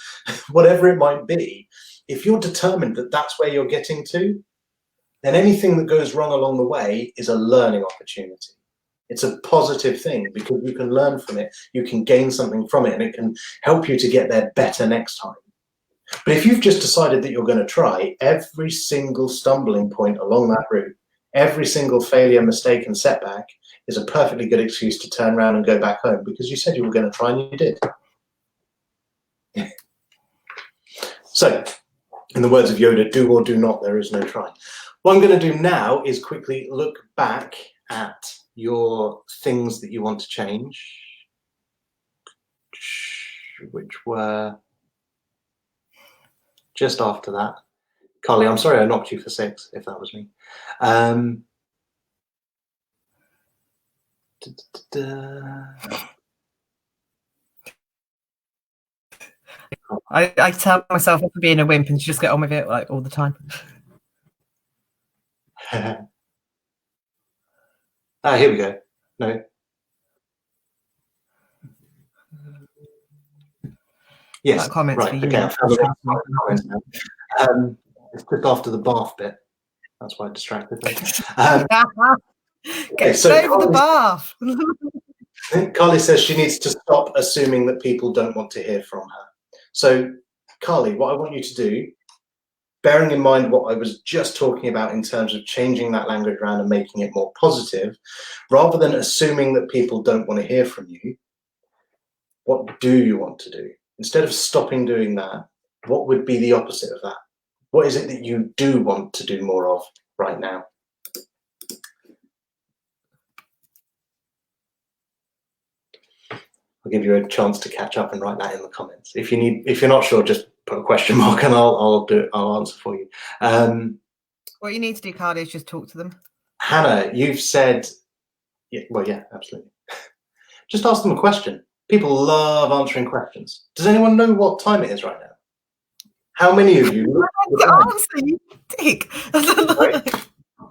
Speaker 2: Whatever it might be, if you're determined that that's where you're getting to, then anything that goes wrong along the way is a learning opportunity. It's a positive thing because you can learn from it, you can gain something from it, and it can help you to get there better next time. But if you've just decided that you're going to try, every single stumbling point along that route, every single failure, mistake, and setback is a perfectly good excuse to turn around and go back home because you said you were going to try and you did. So, in the words of Yoda, do or do not, there is no try. What I'm going to do now is quickly look back at your things that you want to change, which were just after that. Carly, I'm sorry I knocked you for 6, if that was me.
Speaker 1: I tell myself off for being a wimp and just get on with it like all the time.
Speaker 2: Here we go. No. Yes,
Speaker 1: comments
Speaker 2: right.
Speaker 1: for you.
Speaker 2: Okay, I found the comments now. It's just after the bath bit. That's why I distracted me.
Speaker 1: Get over the bath.
Speaker 2: Carly says she needs to stop assuming that people don't want to hear from her. So, Carly, what I want you to do, bearing in mind what I was just talking about in terms of changing that language around and making it more positive, rather than assuming that people don't want to hear from you, what do you want to do? Instead of stopping doing that, what would be the opposite of that? What is it that you do want to do more of right now? I'll give you a chance to catch up and write that in the comments. If you're not sure, just put a question mark and I'll answer for you.
Speaker 1: What you need to do, Carly, is just talk to them.
Speaker 2: Hannah, you've said, yeah, absolutely. Just ask them a question. People love answering questions. Does anyone know what time it is right now? How many of you?
Speaker 1: Answer, you dick.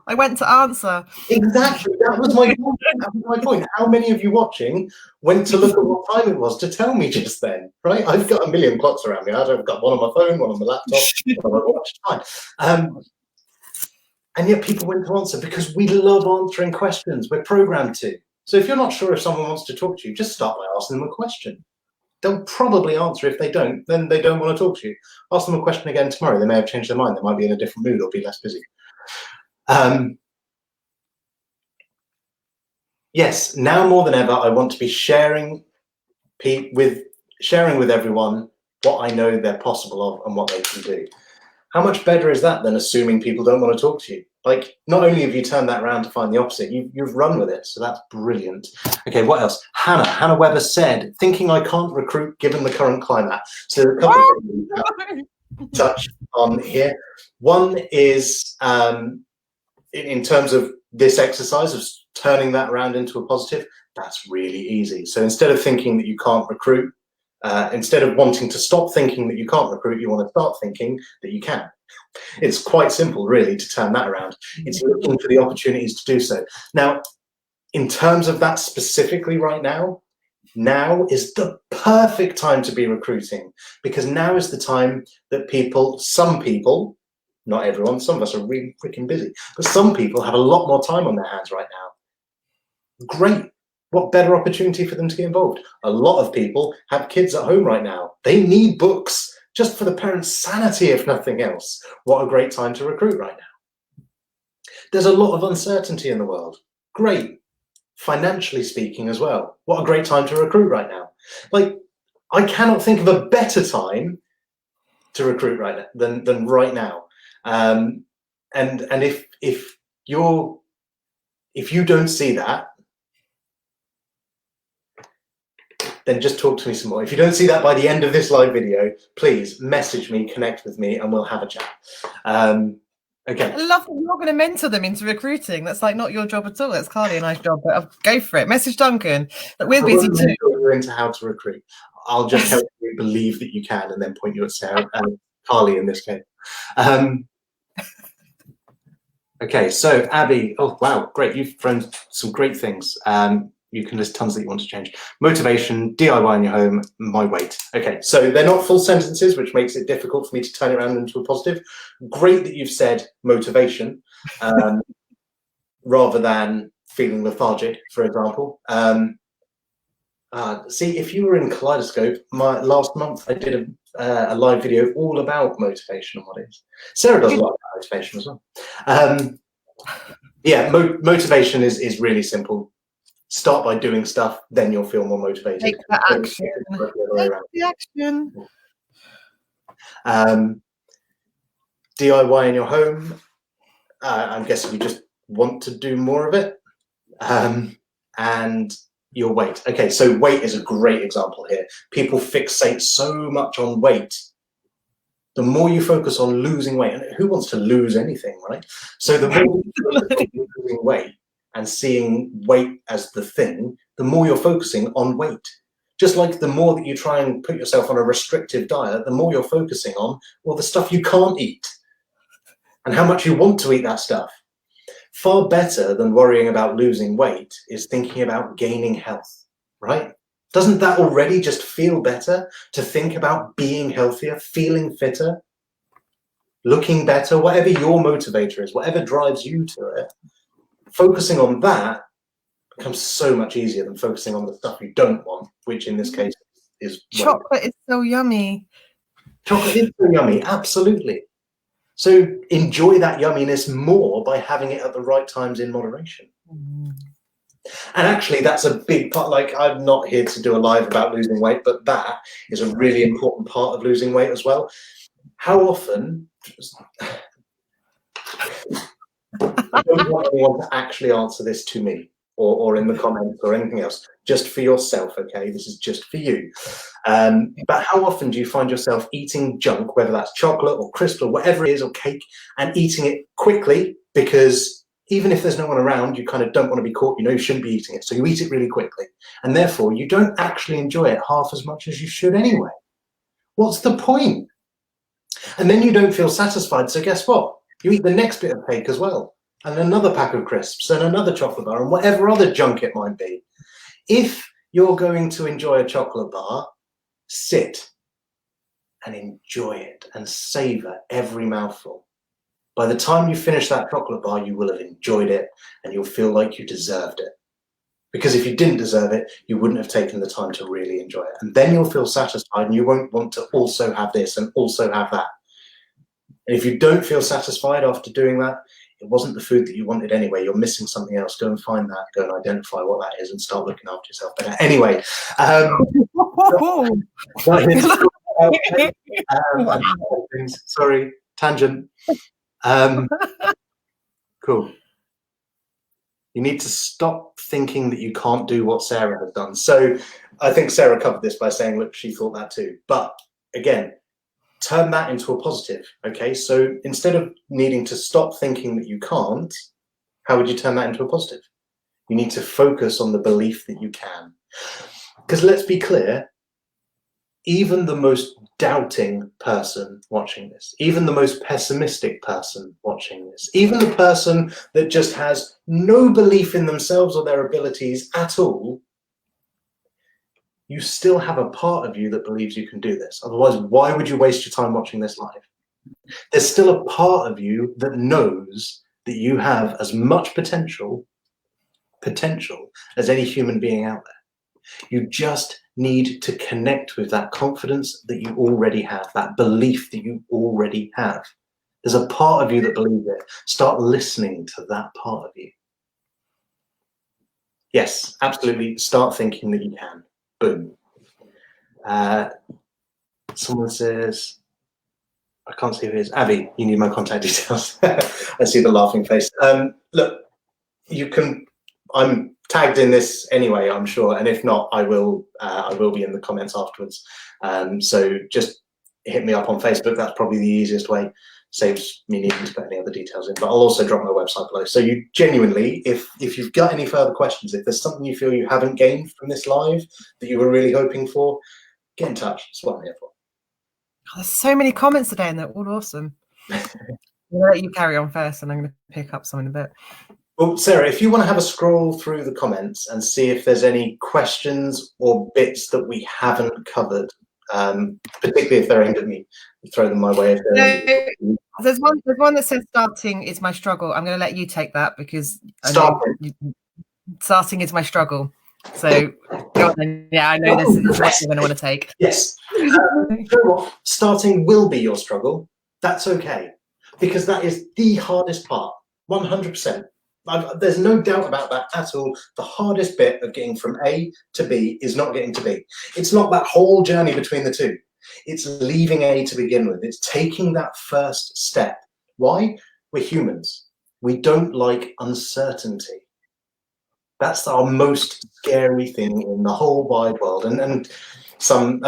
Speaker 1: I went to answer.
Speaker 2: Exactly. That was my point. That was my point. How many of you watching went to look at what time it was to tell me just then? Right? I've got a million clocks around me. I've got one on my phone, one on my laptop, one on my watch. Fine. And yet people went to answer because we love answering questions. We're programmed to. So if you're not sure if someone wants to talk to you, just start by asking them a question. They'll probably answer. If they don't, then they don't want to talk to you. Ask them a question again tomorrow. They may have changed their mind. They might be in a different mood or be less busy. Yes, now more than ever, I want to be sharing with everyone what I know they're possible of and what they can do. How much better is that than assuming people don't want to talk to you? Like, not only have you turned that around to find the opposite, you've run with it. So that's brilliant. Okay, what else? Hannah Weber said, thinking I can't recruit given the current climate. So there are a couple of things to touch on here. One is in terms of this exercise of turning that around into a positive, that's really easy. So instead of thinking that you can't recruit, instead of wanting to stop thinking that you can't recruit, you want to start thinking that you can. It's quite simple, really, to turn that around. It's looking for the opportunities to do so. Now, in terms of that specifically right now is the perfect time to be recruiting, because now is the time that some people, not everyone, some of us are really freaking busy, but some people have a lot more time on their hands right now. Great. What better opportunity for them to get involved? A lot of people have kids at home right now. They need books just for the parents' sanity, if nothing else. What a great time to recruit right now. There's a lot of uncertainty in the world. Great. Financially speaking as well. What a great time to recruit right now. Like, I cannot think of a better time to recruit right now than right now. And if you don't see that, then just talk to me some more. If you don't see that by the end of this live video, please message me, connect with me, and we'll have a chat. Okay.
Speaker 1: I love that you're going to mentor them into recruiting. That's like not your job at all. It's Carly and I's job, but go for it. Message Duncan. But we're busy too.
Speaker 2: You're into how to recruit. I'll just help you believe that you can, and then point you at Sarah and Carly in this case. Okay, so Abby, oh wow, great! You've thrown some great things. You can list tons that you want to change. Motivation, DIY in your home, my weight. Okay, so they're not full sentences, which makes it difficult for me to turn it around into a positive. Great that you've said motivation rather than feeling lethargic, for example. See, if you were in Kaleidoscope, last month I did a live video all about motivation and what it is. Sarah does a lot about motivation as well. Yeah, motivation is really simple. Start by doing stuff, then you'll feel more motivated.
Speaker 1: Take the action. Take the action.
Speaker 2: DIY in your home. I'm guessing you just want to do more of it. And your weight. Okay, so weight is a great example here. People fixate so much on weight. The more you focus on losing weight, and who wants to lose anything, right? So the more you focus on losing weight and seeing weight as the thing, the more you're focusing on weight. Just like the more that you try and put yourself on a restrictive diet, the more you're focusing on, well, the stuff you can't eat and how much you want to eat that stuff. Far better than worrying about losing weight is thinking about gaining health, right? Doesn't that already just feel better to think about being healthier, feeling fitter, looking better, whatever your motivator is, whatever drives you to it? Focusing on that becomes so much easier than focusing on the stuff you don't want, which in this case is
Speaker 1: chocolate is so yummy.
Speaker 2: Chocolate is so yummy, absolutely. So enjoy that yumminess more by having it at the right times in moderation. And actually, that's a big part. Like, I'm not here to do a live about losing weight, but that is a really important part of losing weight as well. How often, I don't want anyone to actually answer this to me or in the comments or anything else, just for yourself, okay? This is just for you. But how often do you find yourself eating junk, whether that's chocolate or crisps or whatever it is, or cake, and eating it quickly because even if there's no one around, you kind of don't want to be caught, you know you shouldn't be eating it. So you eat it really quickly. And therefore, you don't actually enjoy it half as much as you should anyway. What's the point? And then you don't feel satisfied. So guess what? You eat the next bit of cake as well, and another pack of crisps, and another chocolate bar, and whatever other junk it might be. If you're going to enjoy a chocolate bar, sit and enjoy it and savor every mouthful. By the time you finish that chocolate bar, you will have enjoyed it and you'll feel like you deserved it. Because if you didn't deserve it, you wouldn't have taken the time to really enjoy it. And then you'll feel satisfied and you won't want to also have this and also have that. And if you don't feel satisfied after doing that, it wasn't the food that you wanted anyway. You're missing something else. Go and find that. Go and identify what that is and start looking after yourself better. Anyway. Sorry, tangent. Cool. You need to stop thinking that you can't do what Sarah has done. So I think Sarah covered this by saying, look, she thought that too. But again, turn that into a positive. Okay, so instead of needing to stop thinking that you can't, how would you turn that into a positive? You need to focus on the belief that you can. Because let's be clear, even the most doubting person watching this, even the most pessimistic person watching this, even the person that just has no belief in themselves or their abilities at all, you still have a part of you that believes you can do this. Otherwise, why would you waste your time watching this live? There's still a part of you that knows that you have as much potential as any human being out there. You just need to connect with that confidence that you already have, that belief that you already have. There's a part of you that believes it. Start listening to that part of you. Yes, absolutely. Start thinking that you can. Boom. Someone says, I can't see who it is. Abby, you need my contact details. I see the laughing face. Look, you can, I'm tagged in this anyway, I'm sure, and if not, I will be in the comments afterwards. So just hit me up on Facebook. That's probably the easiest way. Saves me needing to put any other details in, but I'll also drop my website below. So you genuinely, if you've got any further questions, if there's something you feel you haven't gained from this live that you were really hoping for, get in touch. That's what I'm here for.
Speaker 1: There's so many comments today and they're all awesome. I'm gonna let you carry on first and I'm going to pick up some in a bit.
Speaker 2: Well, Sarah, if you want to have a scroll through the comments and see if there's any questions or bits that we haven't covered, particularly if they're aimed at me, throw them my way.
Speaker 1: There's one that says starting is my struggle. I'm going to let you take that because starting is my struggle. So go on then. Yeah, I know this is what you're going to want to take.
Speaker 2: Yes. Starting will be your struggle. That's okay, because that is the hardest part. 100%. There's no doubt about that at all. The hardest bit of getting from A to B is not getting to B. It's not that whole journey between the two. It's leaving A to begin with. It's taking that first step. Why? We're humans. We don't like uncertainty. That's our most scary thing in the whole wide world. And some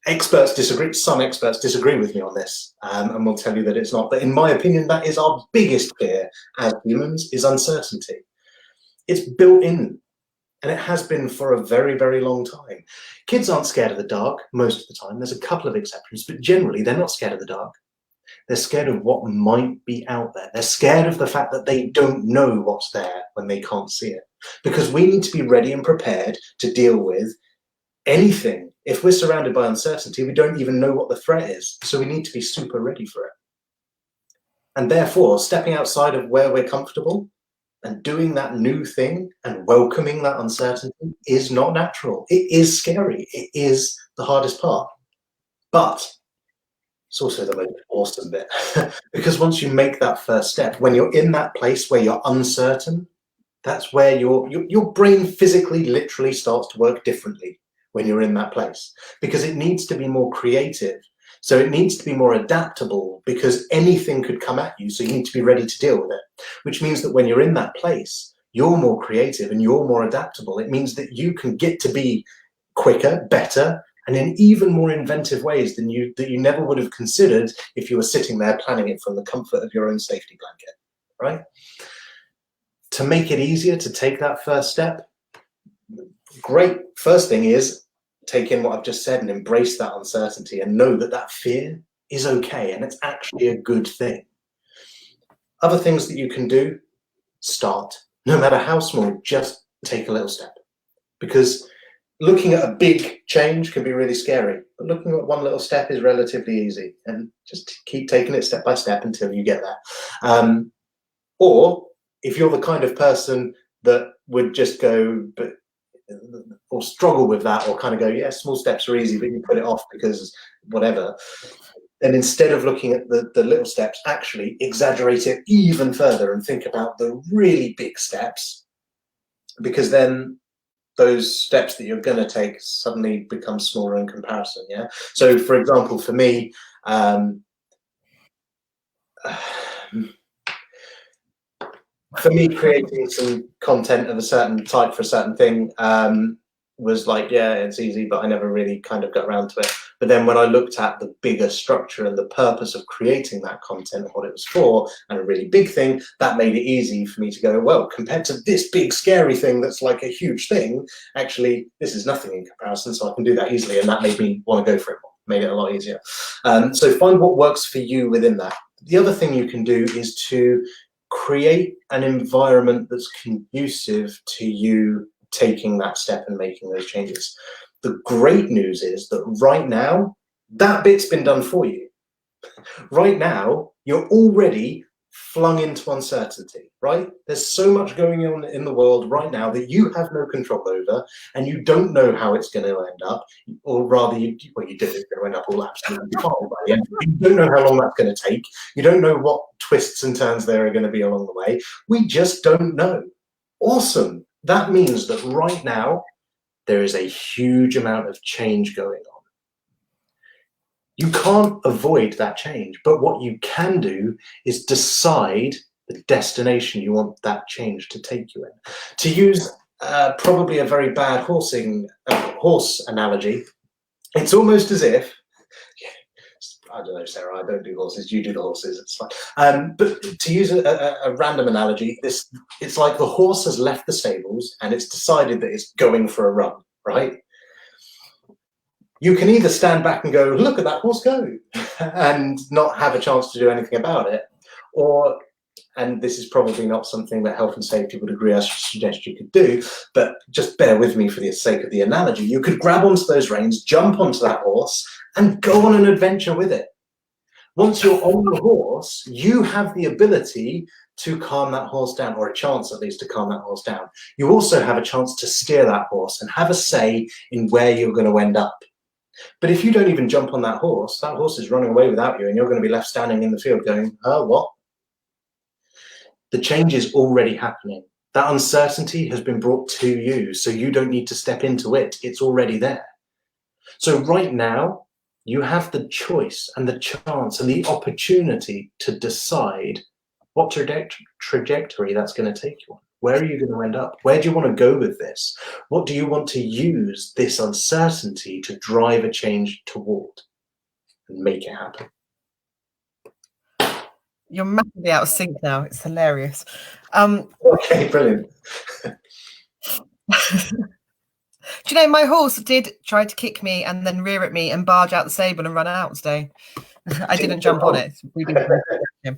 Speaker 2: experts disagree. Some experts disagree with me on this, and will tell you that it's not. But in my opinion, that is our biggest fear as humans, is uncertainty. It's built in, and it has been for a very, very long time. Kids aren't scared of the dark most of the time. There's a couple of exceptions, but generally they're not scared of the dark. They're scared of what might be out there. They're scared of the fact that they don't know what's there when they can't see it. Because we need to be ready and prepared to deal with anything. If we're surrounded by uncertainty, we don't even know what the threat is. So we need to be super ready for it. And therefore, stepping outside of where we're comfortable and doing that new thing and welcoming that uncertainty is not natural. It is scary. It is the hardest part. But it's also the most awesome bit. Because once you make that first step, when you're in that place where you're uncertain, that's where your brain physically, literally starts to work differently when you're in that place, because it needs to be more creative. So it needs to be more adaptable, because anything could come at you. So you need to be ready to deal with it, which means that when you're in that place, you're more creative and you're more adaptable. It means that you can get to be quicker, better, and in even more inventive ways than you never would have considered if you were sitting there planning it from the comfort of your own safety blanket, right? To make it easier to take that first step, great first thing is take in what I've just said and embrace that uncertainty and know that that fear is okay and it's actually a good thing. Other things that you can do, start. No matter how small, just take a little step. Because looking at a big change can be really scary, but looking at one little step is relatively easy, and just keep taking it step by step until you get there. Or if you're the kind of person that would just go, but or struggle with that, or kind of go, yeah, small steps are easy, but you put it off because whatever, then instead of looking at the little steps, actually exaggerate it even further and think about the really big steps, because then those steps that you're going to take suddenly become smaller in comparison. Yeah. So for example, for me, creating some content of a certain type for a certain thing was like, yeah, it's easy, but I never really kind of got around to it. But then when I looked at the bigger structure and the purpose of creating that content and what it was for, and a really big thing, that made it easy for me to go, well, compared to this big scary thing that's like a huge thing, actually, this is nothing in comparison, so I can do that easily. And that made me want to go for it more, made it a lot easier. So find what works for you within that. The other thing you can do is to create an environment that's conducive to you taking that step and making those changes. The great news is that right now, that bit's been done for you. Right now, you're already flung into uncertainty, right? There's so much going on in the world right now that you have no control over, and you don't know how it's going to end up, or rather, you do, it's going to end up all absolutely fine by the end. You don't know how long that's going to take. You don't know what twists and turns there are going to be along the way. We just don't know. Awesome. That means that right now, there is a huge amount of change going on. You can't avoid that change, but what you can do is decide the destination you want that change to take you in. To use probably a very bad horse analogy, it's almost as if, I don't know, Sarah, I don't do horses, you do the horses, it's fine. But to use a random analogy, it's like the horse has left the stables and it's decided that it's going for a run, right? You can either stand back and go, look at that horse go, and not have a chance to do anything about it, or, and this is probably not something that health and safety would agree I suggest you could do, but just bear with me for the sake of the analogy, you could grab onto those reins, jump onto that horse, and go on an adventure with it. Once you're on the horse, you have the ability to calm that horse down, or a chance at least to calm that horse down. You also have a chance to steer that horse and have a say in where you're going to end up. But if you don't even jump on that horse is running away without you, and you're going to be left standing in the field going, oh, what? The change is already happening. That uncertainty has been brought to you, so you don't need to step into it. It's already there. So right now, you have the choice and the chance and the opportunity to decide what trajectory that's going to take you on. Where are you going to end up? Where do you want to go with this? What do you want to use this uncertainty to drive a change toward and make it happen?
Speaker 1: You're massively out of sync now. It's hilarious.
Speaker 2: Okay, brilliant.
Speaker 1: Do you know, my horse did try to kick me and then rear at me and barge out the stable and run out today. I didn't jump on it. We didn't him.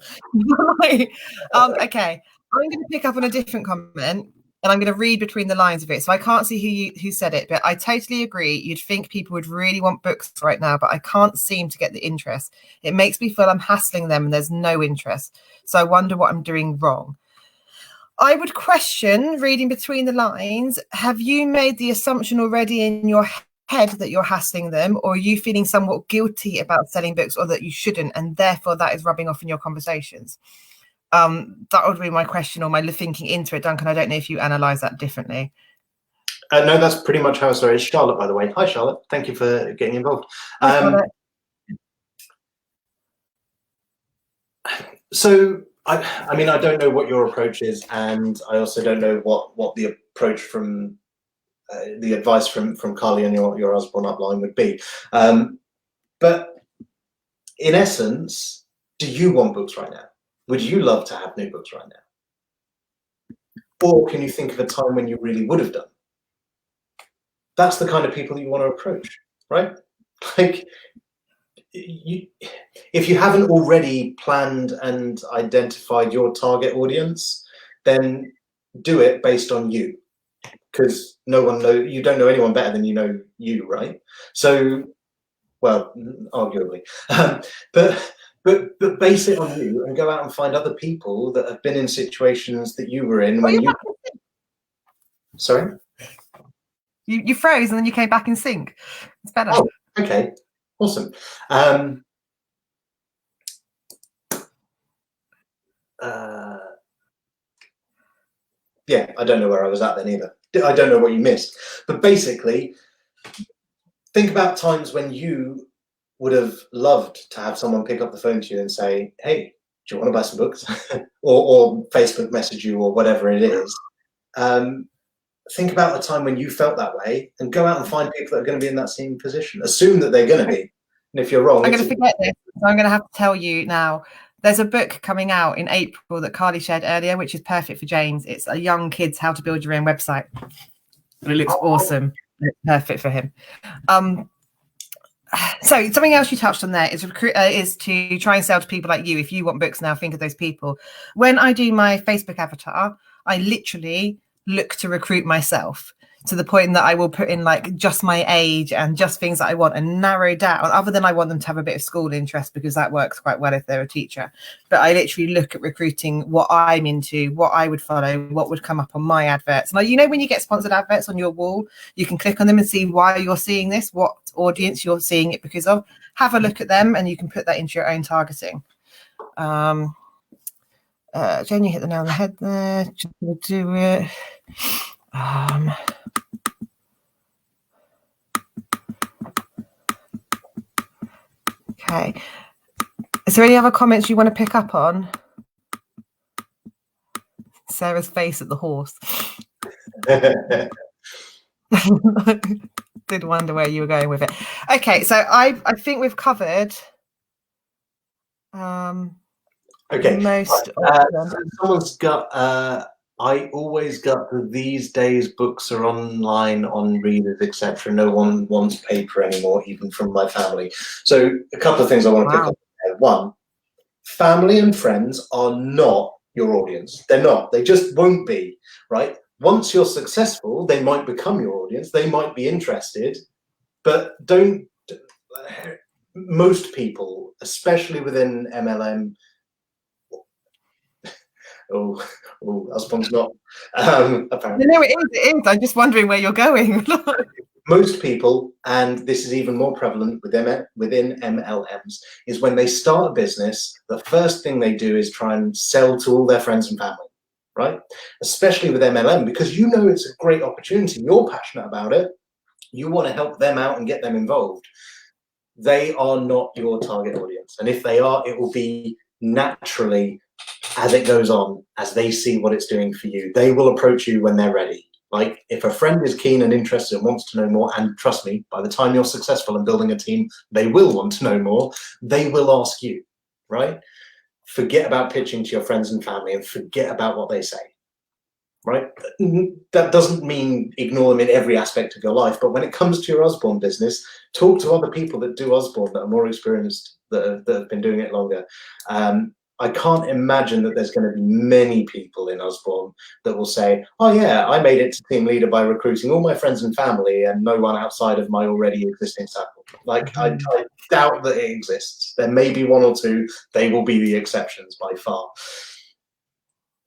Speaker 1: Okay, I'm going to pick up on a different comment and I'm going to read between the lines of it. So I can't see who said it, but I totally agree. You'd think people would really want books right now, but I can't seem to get the interest. It makes me feel I'm hassling them and there's no interest. So I wonder what I'm doing wrong. I would question, reading between the lines, have you made the assumption already in your head that you're hassling them, or are you feeling somewhat guilty about selling books, or that you shouldn't, and therefore that is rubbing off in your conversations? That would be my question, or my thinking into it. Duncan, I don't know if you analyse that differently.
Speaker 2: No, that's pretty much how I started. It's Charlotte, by the way. Hi, Charlotte. Thank you for getting involved. So, I mean, I don't know what your approach is, and I also don't know what the approach from the advice from Carly and your Usborne upline would be. But in essence, do you want books right now? Would you love to have new books right now? Or can you think of a time when you really would have done? That's the kind of people that you want to approach, right? Like, if you haven't already planned and identified your target audience, then do it based on you, because you don't know anyone better than you know you, right? So, well, arguably, but base it on you and go out and find other people that have been in situations that you were in when you. Sorry,
Speaker 1: you froze and then you came back in sync. It's better.
Speaker 2: Oh, okay. Awesome. Yeah, I don't know where I was at then either. I don't know what you missed. But basically, think about times when you would have loved to have someone pick up the phone to you and say, hey, do you want to buy some books? or Facebook message you or whatever it is. Think about a time when you felt that way and go out and find people that are going to be in that same position. Assume that they're going to be. And if you're wrong,
Speaker 1: I'm going to forget this. So I'm going to have to tell you now. There's a book coming out in April that Carly shared earlier, which is perfect for James. It's a young kid's how to build your own website. It looks awesome. It's perfect for him. So something else you touched on there is to try and sell to people like you. If you want books now, think of those people. When I do my Facebook avatar, I literally look to recruit myself, to the point that I will put in like just my age and just things that I want and narrow down, other than I want them to have a bit of school interest, because that works quite well if they're a teacher. But I literally look at recruiting what I'm into, what I would follow, what would come up on my adverts. Now, you know, when you get sponsored adverts on your wall, you can click on them and see why you're seeing this, what audience you're seeing it because of. Have a look at them and you can put that into your own targeting. Jen, you hit the nail on the head there. Just gonna do it. Okay. Is there any other comments you want to pick up on? Sarah's face at the horse. Did wonder where you were going with it. Okay, so I think we've covered
Speaker 2: okay.
Speaker 1: Most.
Speaker 2: Someone's got. I always got that these days books are online on readers, etc. No one wants paper anymore, even from my family. So a couple of things I want to pick up there. One, family and friends are not your audience. They're not. They just won't be, right? Once you're successful, they might become your audience. They might be interested, but don't. Most people, especially within MLM. Oh, Usborne's not. Apparently.
Speaker 1: No, it is. I'm just wondering where you're going.
Speaker 2: Most people, and this is even more prevalent within MLMs, is when they start a business, the first thing they do is try and sell to all their friends and family, right? Especially with MLM, because you know it's a great opportunity. You're passionate about it. You want to help them out and get them involved. They are not your target audience. And if they are, it will be naturally as it goes on, as they see what it's doing for you, they will approach you when they're ready. Like if a friend is keen and interested and wants to know more, and trust me, by the time you're successful in building a team, they will want to know more. They will ask you, right? Forget about pitching to your friends and family and forget about what they say, right? That doesn't mean ignore them in every aspect of your life, but when it comes to your Usborne business, talk to other people that do Usborne that are more experienced, that have been doing it longer. I can't imagine that there's going to be many people in Usborne that will say, oh yeah, I made it to team leader by recruiting all my friends and family and no one outside of my already existing circle. Like, I doubt that it exists. There may be one or two. They will be the exceptions by far.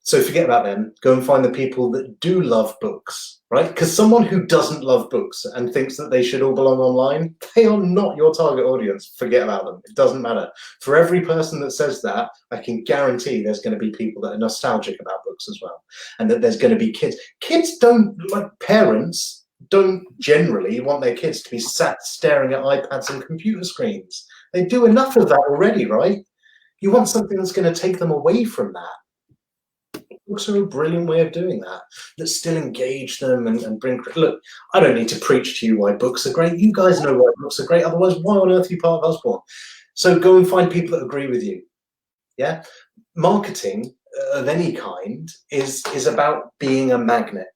Speaker 2: So forget about them. Go and find the people that do love books, right? Because someone who doesn't love books and thinks that they should all belong online, they are not your target audience. Forget about them. It doesn't matter. For every person that says that, I can guarantee there's going to be people that are nostalgic about books as well. And that there's going to be kids. Kids don't, like parents, don't generally want their kids to be sat staring at iPads and computer screens. They do enough of that already, right? You want something that's going to take them away from that. Books are a brilliant way of doing that, that still engage them and bring. Look, I don't need to preach to you why books are great. You guys know why books are great. Otherwise, why on earth are you part of Usborne? So go and find people that agree with you. Yeah, marketing of any kind is about being a magnet.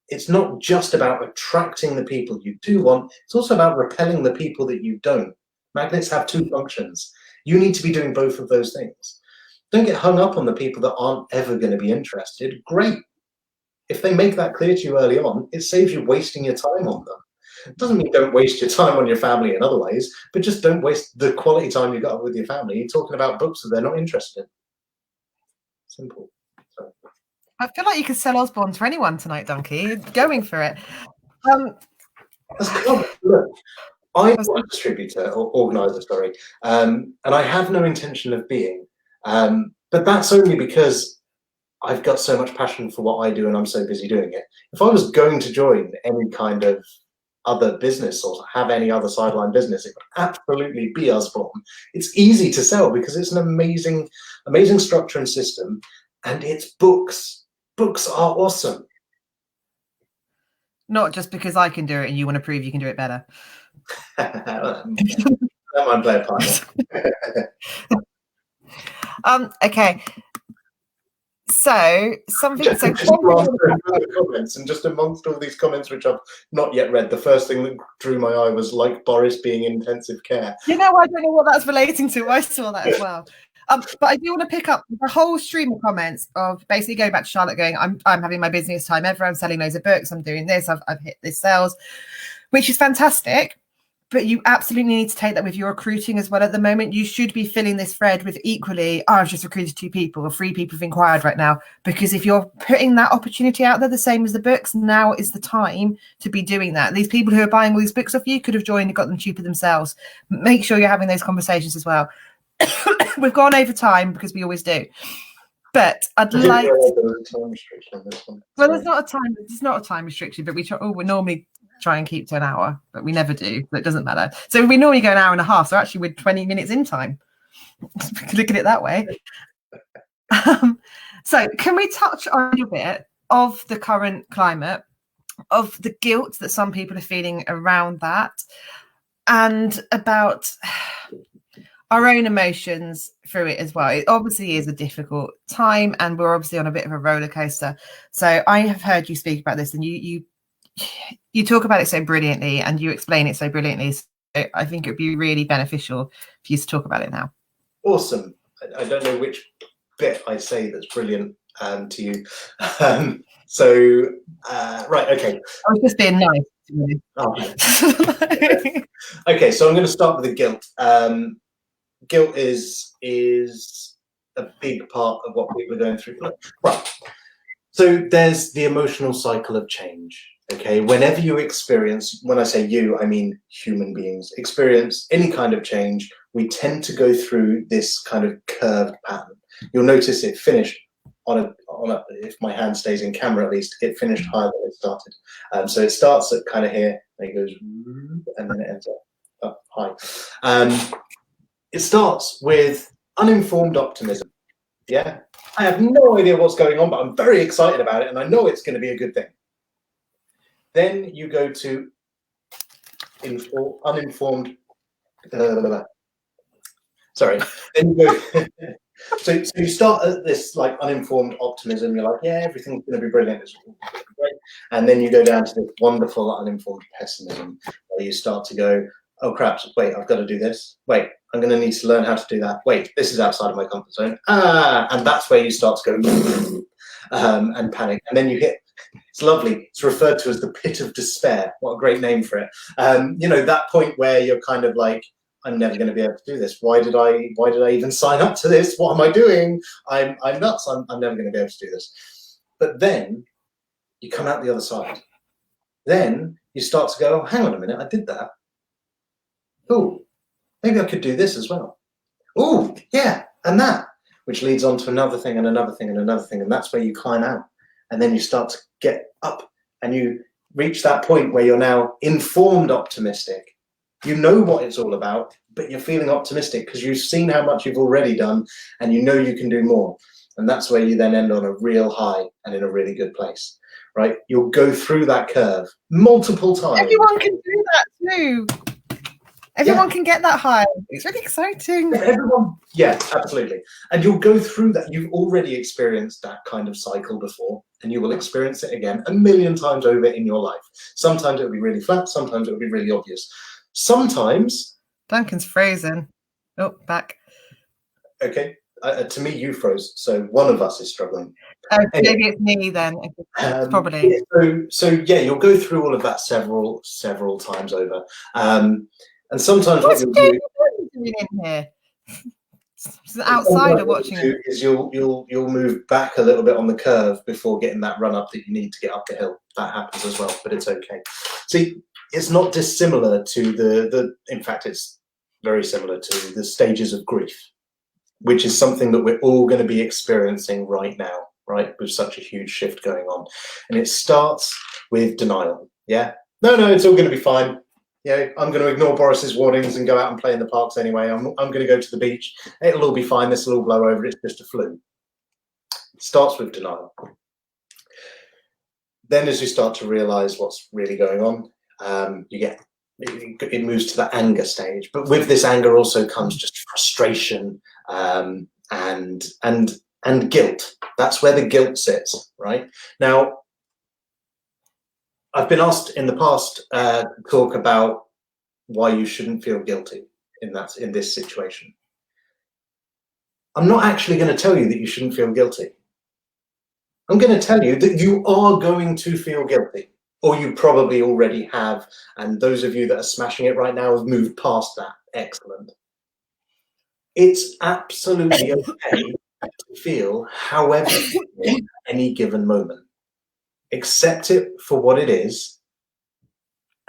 Speaker 2: It's not just about attracting the people you do want. It's also about repelling the people that you don't. Magnets have two functions. You need to be doing both of those things. Don't get hung up on the people that aren't ever going to be interested. Great. If they make that clear to you early on, it saves you wasting your time on them. It doesn't mean don't waste your time on your family in other ways, but just don't waste the quality time you got with your family. You're talking about books that they're not interested in. Simple. So.
Speaker 1: I feel like you could sell Usborne to anyone tonight, Donkey. You're going for it.
Speaker 2: Look, I'm not a distributor or organizer, sorry, and I have no intention of being. But that's only because I've got so much passion for what I do and I'm so busy doing it. If I was going to join any kind of other business or have any other sideline business, it would absolutely be Usborne. It's easy to sell because it's an amazing, amazing structure and system, and it's books. Books are awesome.
Speaker 1: Not just because I can do it and you want to prove you can do it better.
Speaker 2: That might play a part.
Speaker 1: Okay. So something. So
Speaker 2: comments, and just amongst all these comments which I've not yet read, the first thing that drew my eye was like Boris being in intensive care.
Speaker 1: You know, I don't know what that's relating to. I saw that as well. But I do want to pick up the whole stream of comments of basically going back to Charlotte going, I'm having my busiest time ever. I'm selling loads of books. I'm doing this. I've hit this sales, which is fantastic. But you absolutely need to take that with your recruiting as well. At the moment, you should be filling this thread with equally, I've just recruited 2 people or 3 people have inquired right now. Because if you're putting that opportunity out there, the same as the books, now is the time to be doing that. These people who are buying all these books off you could have joined and got them cheaper themselves. Make sure you're having those conversations as well. We've gone over time because we always do. But I'd like. Well, there's not a time. There's not a time restriction, but we normally try and keep to an hour, but we never do. So it doesn't matter. So we normally go an hour and a half. So actually, we're 20 minutes in time. Look at it that way. So can we touch on a bit of the current climate, of the guilt that some people are feeling around that, and about our own emotions through it as well? It obviously is a difficult time, and we're obviously on a bit of a roller coaster. So I have heard you speak about this, and you talk about it so brilliantly, and you explain it so brilliantly. So I think it would be really beneficial for you to talk about it now.
Speaker 2: Awesome. I don't know which bit I say that's brilliant to you. Right, okay.
Speaker 1: I was just being nice to you.
Speaker 2: Oh. Okay, so I'm going to start with the guilt. Guilt is a big part of what people are going through. Right. So there's the emotional cycle of change. Okay, whenever you experience, when I say you, I mean human beings, experience any kind of change, we tend to go through this kind of curved pattern. You'll notice it finished on a, if my hand stays in camera at least, it finished higher than it started. So it starts at kind of here, and it goes, and then it ends up high. It starts with uninformed optimism. Yeah, I have no idea what's going on, but I'm very excited about it, and I know it's going to be a good thing. Then you go to uninformed. Sorry. Then you go. So you start at this like uninformed optimism. You're like, yeah, everything's going to be brilliant. It's going to be great. And then you go down to this wonderful uninformed pessimism, where you start to go, oh crap! Wait, I've got to do this. Wait, I'm going to need to learn how to do that. Wait, this is outside of my comfort zone. And that's where you start to go and panic. And then you hit. It's lovely. It's referred to as the pit of despair. What a great name for it. That point where you're kind of like, I'm never going to be able to do this. Why did I even sign up to this? What am I doing? I'm nuts. I'm never going to be able to do this. But then you come out the other side. Then you start to go, oh, hang on a minute, I did that. Oh, maybe I could do this as well. Oh, yeah, and that, which leads on to another thing and another thing and another thing. And that's where you climb out. And then you start to get up and you reach that point where you're now informed optimistic. You know what it's all about, but you're feeling optimistic because you've seen how much you've already done and you know you can do more. And that's where you then end on a real high and in a really good place, right? You'll go through that curve multiple times.
Speaker 1: Everyone can do that too. Everyone can get that high. It's really exciting.
Speaker 2: Everyone, yeah, absolutely. And you'll go through that. You've already experienced that kind of cycle before, and you will experience it again 1,000,000 times over in your life. Sometimes it'll be really flat. Sometimes it'll be really obvious. Sometimes
Speaker 1: Duncan's frozen. Oh, back.
Speaker 2: Okay. To me, you froze. So one of us is struggling.
Speaker 1: Anyway. Maybe it's me then. Probably.
Speaker 2: So yeah, you'll go through all of that several times over. And sometimes what you'll do
Speaker 1: in here? It's an outsider watching it.
Speaker 2: Is you'll move back a little bit on the curve before getting that run up that you need to get up the hill. That happens as well, but it's okay. See, it's not dissimilar to in fact, it's very similar to the stages of grief, which is something that we're all going to be experiencing right now, right? With such a huge shift going on. And it starts with denial. Yeah. No, it's all going to be fine. Yeah, I'm going to ignore Boris's warnings and go out and play in the parks anyway. I'm going to go to the beach. It'll all be fine. This will all blow over. It's just a flu. It starts with denial. Then as you start to realize what's really going on, it moves to the anger stage. But with this anger also comes just frustration and guilt. That's where the guilt sits, right? Now, I've been asked in the past to talk about why you shouldn't feel guilty in this situation. I'm not actually going to tell you that you shouldn't feel guilty. I'm going to tell you that you are going to feel guilty, or you probably already have. And those of you that are smashing it right now have moved past that. Excellent. It's absolutely okay to feel however you feel at any given moment. Accept it for what it is,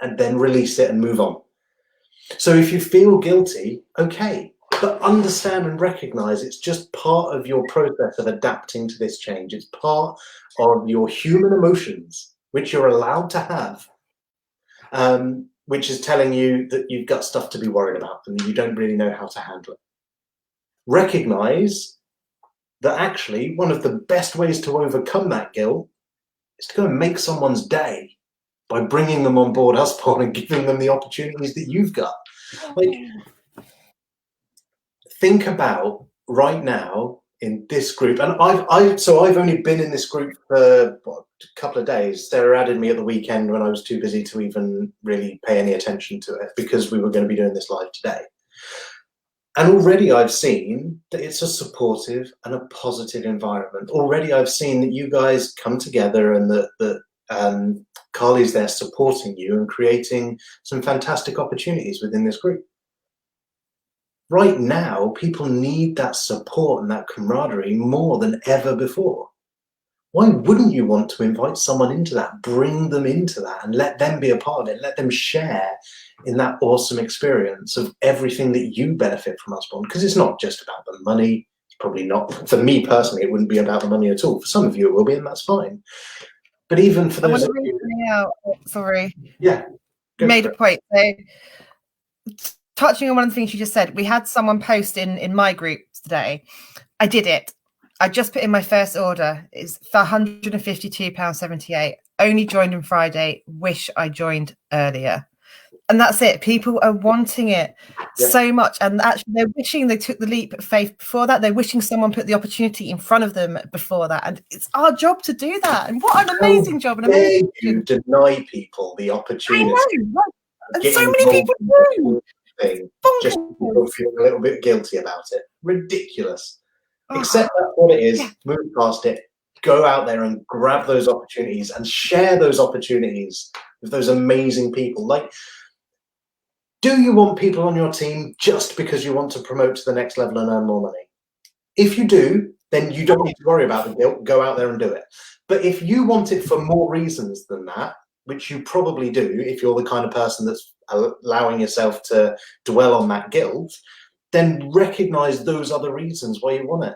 Speaker 2: and then release it and move on. So if you feel guilty, okay, but understand and recognize it's just part of your process of adapting to this change. It's part of your human emotions, which you're allowed to have, which is telling you that you've got stuff to be worried about and that you don't really know how to handle it. Recognize that actually one of the best ways to overcome that guilt is to go and make someone's day by bringing them on board Usborne and giving them the opportunities that you've got. Like, think about right now in this group, and I've only been in this group for a couple of days. Sarah added me at the weekend when I was too busy to even really pay any attention to it because we were going to be doing this live today. And already I've seen that it's a supportive and a positive environment. Already I've seen that you guys come together and that Carly's there supporting you and creating some fantastic opportunities within this group. Right now, people need that support and that camaraderie more than ever before. Why wouldn't you want to invite someone into that, bring them into that and let them be a part of it, let them share in that awesome experience of everything that you benefit from Usborne? Because it's not just about the money. It's probably not, for me personally, it wouldn't be about the money at all. For some of you it will be, and that's fine. But even for those of you...
Speaker 1: Sorry.
Speaker 2: Yeah.
Speaker 1: You made a point. So, touching on one of the things you just said, we had someone post in my group today. I did it. I just put in my first order. It's for £152.78. Only joined on Friday. Wish I joined earlier. And that's it. People are wanting it so much. And actually, they're wishing they took the leap of faith before that. They're wishing someone put the opportunity in front of them before that. And it's our job to do that. And what an amazing job. And amazing.
Speaker 2: You deny people the opportunity.
Speaker 1: I know. And so many people do.
Speaker 2: Just feel a little bit guilty about it. Ridiculous. Accept that's what it is. Move past it. Go out there and grab those opportunities and share those opportunities with those amazing people. Like, do you want people on your team just because you want to promote to the next level and earn more money? If you do, then you don't need to worry about the guilt. Go out there and do it. But if you want it for more reasons than that, which you probably do if you're the kind of person that's allowing yourself to dwell on that guilt, then recognize those other reasons why you want it.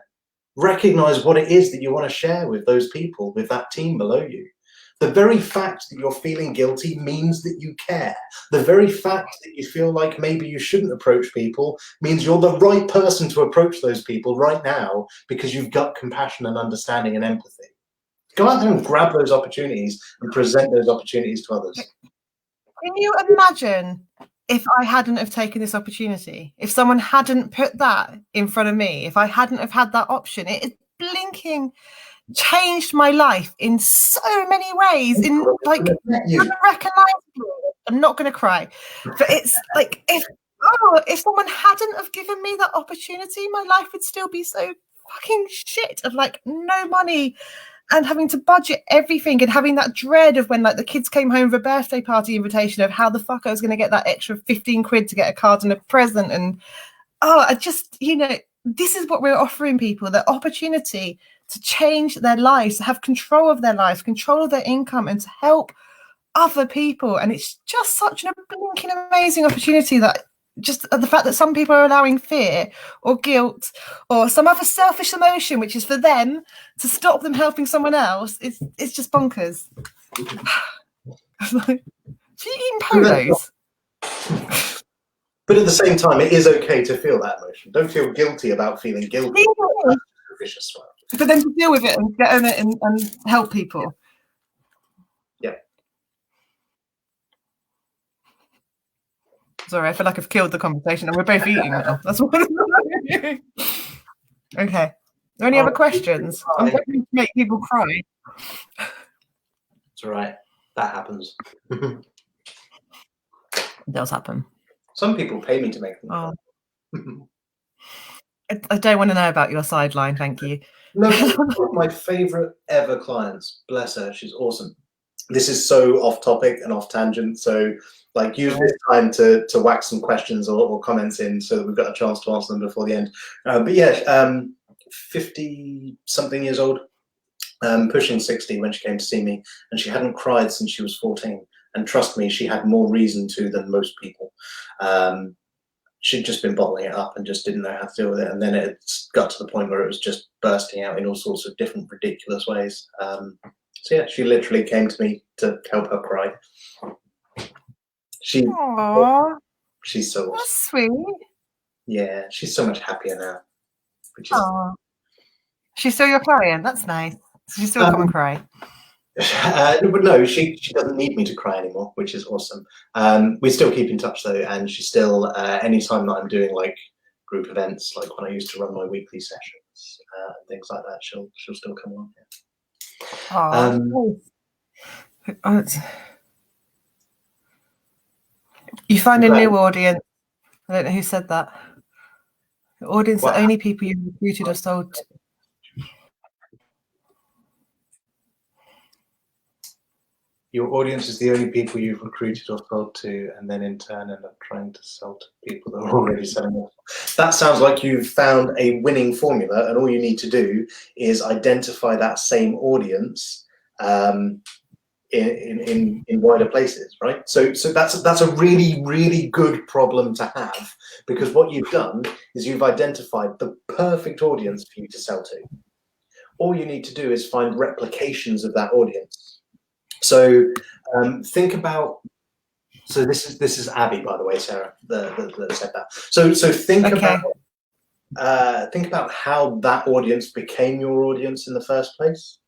Speaker 2: Recognize what it is that you want to share with those people, with that team below you. The very fact that you're feeling guilty means that you care. The very fact that you feel like maybe you shouldn't approach people means you're the right person to approach those people right now because you've got compassion and understanding and empathy. Go out there and grab those opportunities and present those opportunities to others.
Speaker 1: Can you imagine if I hadn't have taken this opportunity? If someone hadn't put that in front of me, if I hadn't have had that option, it is blinking changed my life in so many ways, in like unrecognizable. I'm not going to cry, but it's like if someone hadn't have given me that opportunity, my life would still be so fucking shit of like no money and having to budget everything and having that dread of when like the kids came home with a birthday party invitation of how the fuck I was going to get that extra 15 quid to get a card and a present. And I just, this is what we're offering people, the opportunity to change their lives, to have control of their lives, control of their income, and to help other people. And it's just such an blinking amazing opportunity that just the fact that some people are allowing fear or guilt or some other selfish emotion, which is for them to stop them helping someone else, it's just bonkers. Like, she eating polos?
Speaker 2: But at the same time, it is okay to feel that emotion. Don't feel guilty about feeling guilty.
Speaker 1: But then to deal with it and get on it and help people.
Speaker 2: Yeah.
Speaker 1: Sorry, I feel like I've killed the conversation and we're both eating now. That's what Okay. Are there any other questions? I'm going to make people cry.
Speaker 2: It's all right. That happens.
Speaker 1: It does happen.
Speaker 2: Some people pay me to make them cry.
Speaker 1: I don't want to know about your sideline, thank you.
Speaker 2: No, one of my favorite ever clients. Bless her, she's awesome. This is so off topic and off tangent, so like use this time to whack some questions or comments in so that we've got a chance to answer them before the end. But yeah, 50 something years old, pushing 60 when she came to see me, and she hadn't cried since she was 14. And trust me, she had more reason to than most people. She'd just been bottling it up and just didn't know how to deal with it. And then it got to the point where it was just bursting out in all sorts of different ridiculous ways. So yeah, she literally came to me to help her cry. She's so awesome.
Speaker 1: That's sweet.
Speaker 2: Yeah, she's so much happier now. Which is...
Speaker 1: She's still your client. That's nice. She's still come and cry.
Speaker 2: But no, she doesn't need me to cry anymore, which is awesome. We still keep in touch though, and she still anytime that I'm doing like group events, like when I used to run my weekly sessions and things like that, she'll still come along. Yeah. You find a new audience. I don't know who said that. The audience that only people you've recruited or sold to. Your audience is the only people you've recruited or sold to, and then in turn end up trying to sell to people that are already selling it. That sounds like you've found a winning formula, and all you need to do is identify that same audience in wider places, right? So that's a really, really good problem to have, because what you've done is you've identified the perfect audience for you to sell to. All you need to do is find replications of that audience. So think about. So this is Abby, by the way, Sarah, that said that. So think about think about how that audience became your audience in the first place,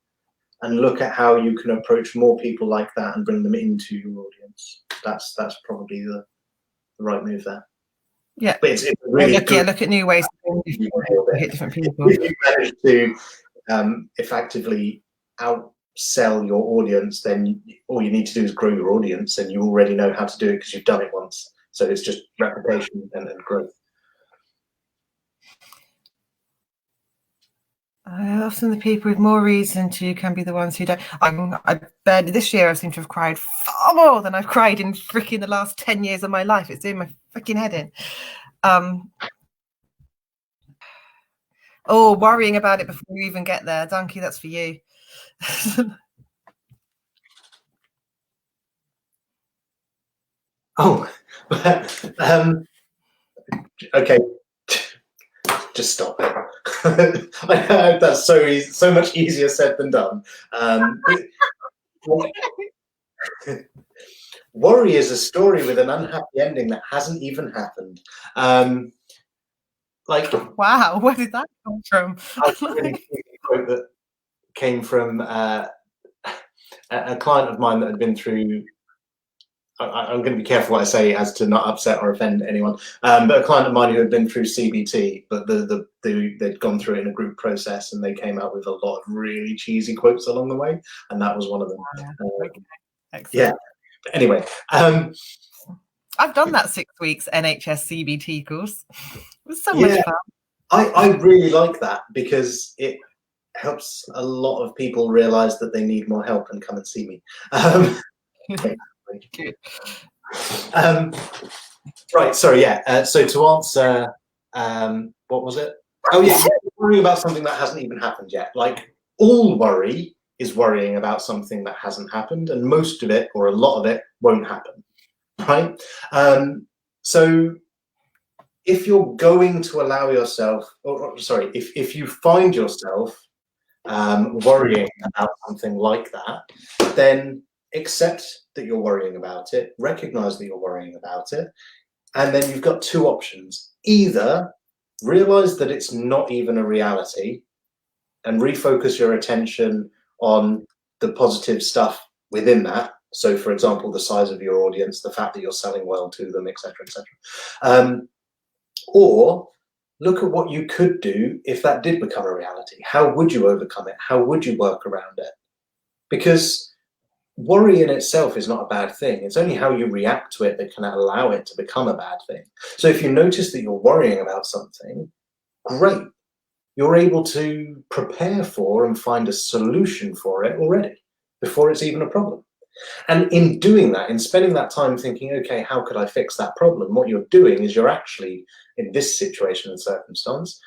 Speaker 2: and look at how you can approach more people like that and bring them into your audience. That's probably the right move there.
Speaker 1: Yeah,
Speaker 2: but it's really
Speaker 1: look at new ways to hit different people.
Speaker 2: If you manage to effectively outsell your audience, then all you need to do is grow your audience, and you already know how to do it because you've done it once. So it's just replication and growth.
Speaker 1: Often the people with more reason to can be the ones who don't. I bet this year I seem to have cried far more than I've cried in freaking the last 10 years of my life. It's doing my freaking head in. Oh, worrying about it before you even get there. Donkey, that's for you.
Speaker 2: Oh, okay. Just stop it. That's so easy, so much easier said than done. Worry is a story with an unhappy ending that hasn't even happened. Like,
Speaker 1: wow, where did that come from?
Speaker 2: A quote that came from a client of mine that had been through. I'm going to be careful what I say as to not upset or offend anyone. But a client of mine who had been through CBT, but they'd gone through it in a group process, and they came out with a lot of really cheesy quotes along the way, and that was one of them.
Speaker 1: Okay.
Speaker 2: Yeah. Anyway,
Speaker 1: I've done that 6 weeks NHS CBT course. It was so much fun.
Speaker 2: I really like that because it helps a lot of people realize that they need more help and come and see me. Right, sorry, yeah. So to answer, what was it? Oh yeah, worrying about something that hasn't even happened yet. Like, all worry is worrying about something that hasn't happened, and most of it, or a lot of it, won't happen, right? So if you're going to allow yourself, sorry, if you find yourself worrying about something like that, then accept that you're worrying about it, recognize that you're worrying about it, and then you've got two options. Either realize that it's not even a reality and refocus your attention on the positive stuff within that. So, for example, the size of your audience, the fact that you're selling well to them, etc., etc. Or look at what you could do if that did become a reality. How would you overcome it? How would you work around it? Because worry in itself is not a bad thing. It's only how you react to it that can allow it to become a bad thing. So if you notice that you're worrying about something, great. You're able to prepare for and find a solution for it already before it's even a problem. And in doing that, in spending that time thinking, okay, how could I fix that problem? What you're doing is you're actually, in this situation and circumstance,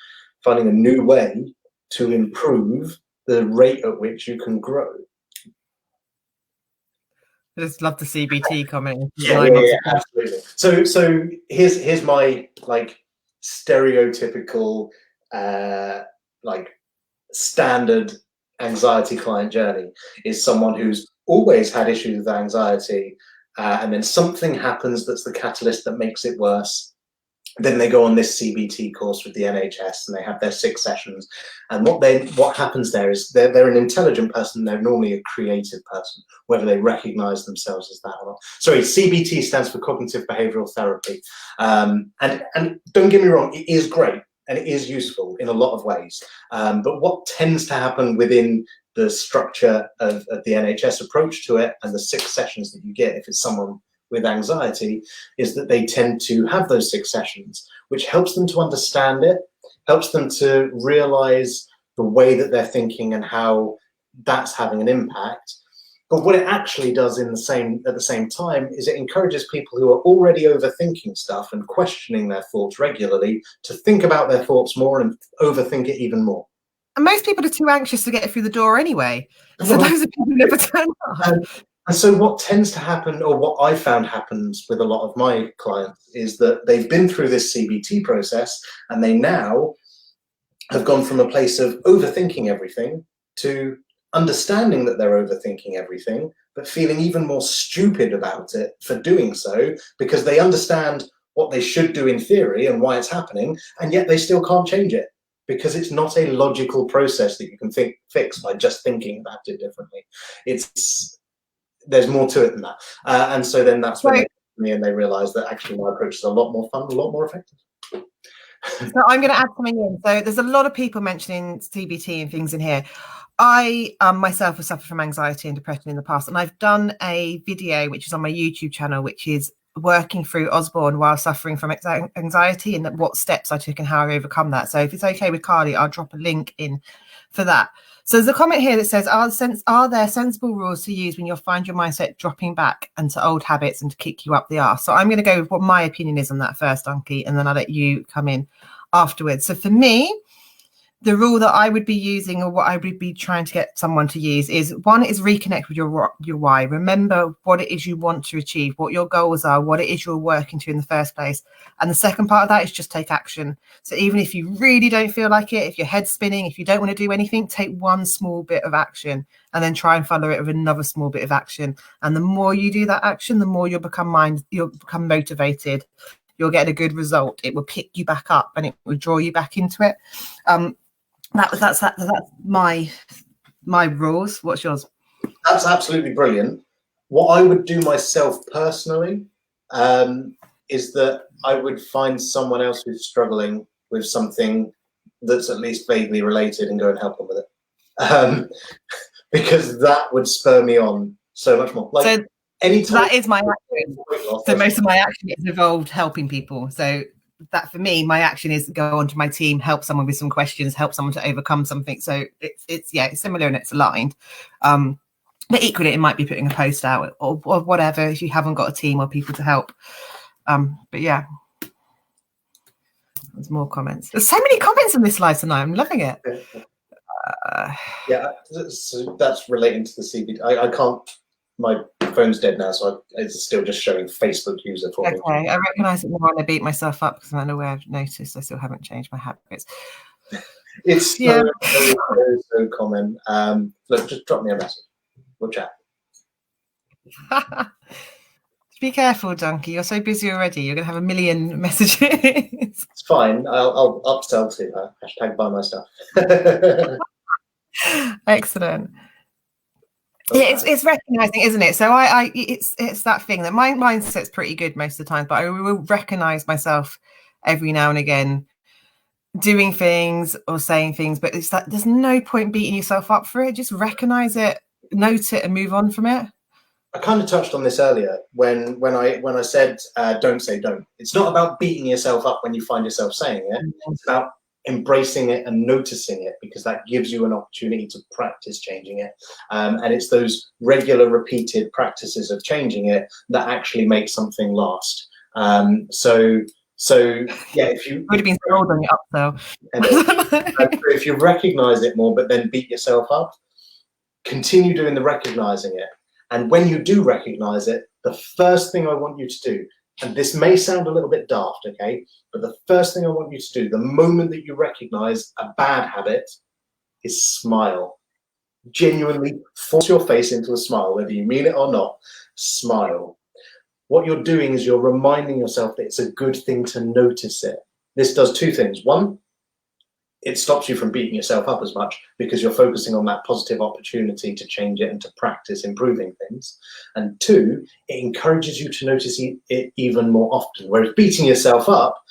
Speaker 2: finding a new way to improve the rate at which you can grow.
Speaker 1: I just love the CBT comment.
Speaker 2: Yeah, absolutely. So here's my like stereotypical like standard anxiety client journey is someone who's always had issues with anxiety, and then something happens that's the catalyst that makes it worse. Then they go on this CBT course with the NHS, and they have their 6 sessions. And what happens there is they're an intelligent person. They're normally a creative person, whether they recognize themselves as that or not. Sorry, CBT stands for cognitive behavioral therapy. And don't get me wrong, it is great and it is useful in a lot of ways. But what tends to happen within the structure of the NHS approach to it and the 6 sessions that you get, if it's someone with anxiety, is that they tend to have those 6 sessions, which helps them to understand it, helps them to realize the way that they're thinking and how that's having an impact. But what it actually does at the same time is it encourages people who are already overthinking stuff and questioning their thoughts regularly to think about their thoughts more and overthink it even more.
Speaker 1: And most people are too anxious to get through the door anyway. So those are people who never turn up.
Speaker 2: And so what tends to happen, or what I found happens with a lot of my clients, is that they've been through this CBT process and they now have gone from a place of overthinking everything to understanding that they're overthinking everything, but feeling even more stupid about it for doing so, because they understand what they should do in theory and why it's happening, and yet they still can't change it because it's not a logical process that you can fix by just thinking about it differently. There's more to it than that. And so then that's when they realize that actually my approach is a lot more fun, a lot more effective.
Speaker 1: So I'm going to add something in. So there's a lot of people mentioning CBT and things in here. I myself have suffered from anxiety and depression in the past, and I've done a video which is on my YouTube channel, which is working through Osborne while suffering from anxiety and what steps I took and how I overcome that. So if it's okay with Carly, I'll drop a link in for that. So there's a comment here that says, are there sensible rules to use when you'll find your mindset dropping back into old habits and to kick you up the arse? So I'm going to go with what my opinion is on that first, Unky, and then I'll let you come in afterwards. So for me, the rule that I would be using, or what I would be trying to get someone to use, is one is reconnect with your why. Remember what it is you want to achieve, what your goals are, what it is you're working to in the first place. And the second part of that is just take action. So even if you really don't feel like it, if your head's spinning, if you don't want to do anything, take one small bit of action and then try and follow it with another small bit of action. And the more you do that action, the more you'll become motivated. You'll get a good result. It will pick you back up and it will draw you back into it. That's my rules. What's yours?
Speaker 2: That's absolutely brilliant. What I would do myself personally is that I would find someone else who's struggling with something that's at least vaguely related and go and help them with it, because that would spur me on so much more. Like,
Speaker 1: so that is my action. So most of my action is involved helping people. So that for me, my action is go onto my team, help someone with some questions, help someone to overcome something. So it's similar and it's aligned. But equally, it might be putting a post out or whatever if you haven't got a team or people to help. But yeah, there's more comments. There's so many comments in this live tonight. I'm loving it.
Speaker 2: Yeah, so that's relating to the CBT. I can't. My phone's dead now, so it's still just showing Facebook user for me.
Speaker 1: Okay, I recognise it more when I beat myself up because I'm aware I've noticed I still haven't changed my habits.
Speaker 2: It's so common. Look, just drop me a message. We'll chat.
Speaker 1: Be careful, Donkey. You're so busy already. You're going to have a million messages.
Speaker 2: It's fine. I'll upsell to her. Hashtag buy my stuff.
Speaker 1: Excellent. Yeah, it's recognizing, isn't it? So it's that thing that my mindset's pretty good most of the time, but I will recognize myself every now and again doing things or saying things, but it's that there's no point beating yourself up for it. Just recognize it, note it, and move on from it.
Speaker 2: I kind of touched on this earlier when I said don't say don't. It's not about beating yourself up when you find yourself saying it. It's about embracing it and noticing it, because that gives you an opportunity to practice changing it. And it's those regular repeated practices of changing it that actually make something last. So yeah, if you
Speaker 1: would have been sold on your upsell.
Speaker 2: If you recognize it more, but then beat yourself up, continue doing the recognizing it. And when you do recognize it, the first thing I want you to do, and this may sound a little bit daft, okay, but the first thing I want you to do, the moment that you recognize a bad habit, is smile. Genuinely force your face into a smile, whether you mean it or not. Smile. What you're doing is you're reminding yourself that it's a good thing to notice it. This does two things. One, it stops you from beating yourself up as much because you're focusing on that positive opportunity to change it and to practice improving things. And two, it encourages you to notice it even more often. Whereas beating yourself up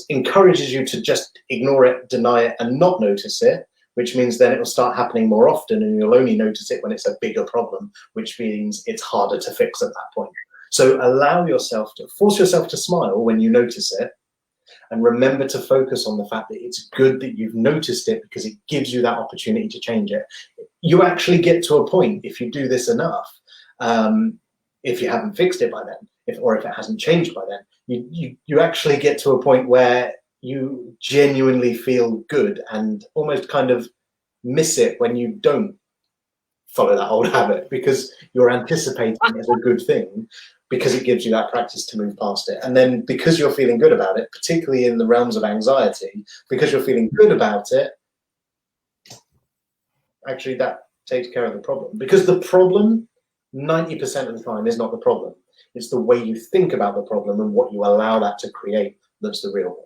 Speaker 2: encourages you to just ignore it, deny it, and not notice it, which means then it will start happening more often and you'll only notice it when it's a bigger problem, which means it's harder to fix at that point. So force yourself to smile when you notice it. And remember to focus on the fact that it's good that you've noticed it, because it gives you that opportunity to change it. You actually get to a point, if you do this enough, if you haven't fixed it by then, or if it hasn't changed by then, you actually get to a point where you genuinely feel good and almost kind of miss it when you don't follow that old habit, because you're anticipating it as a good thing, because it gives you that practice to move past it. And then because you're feeling good about it, particularly in the realms of anxiety, because you're feeling good about it, actually that takes care of the problem. Because the problem, 90% of the time, is not the problem. It's the way you think about the problem and what you allow that to create that's the real problem.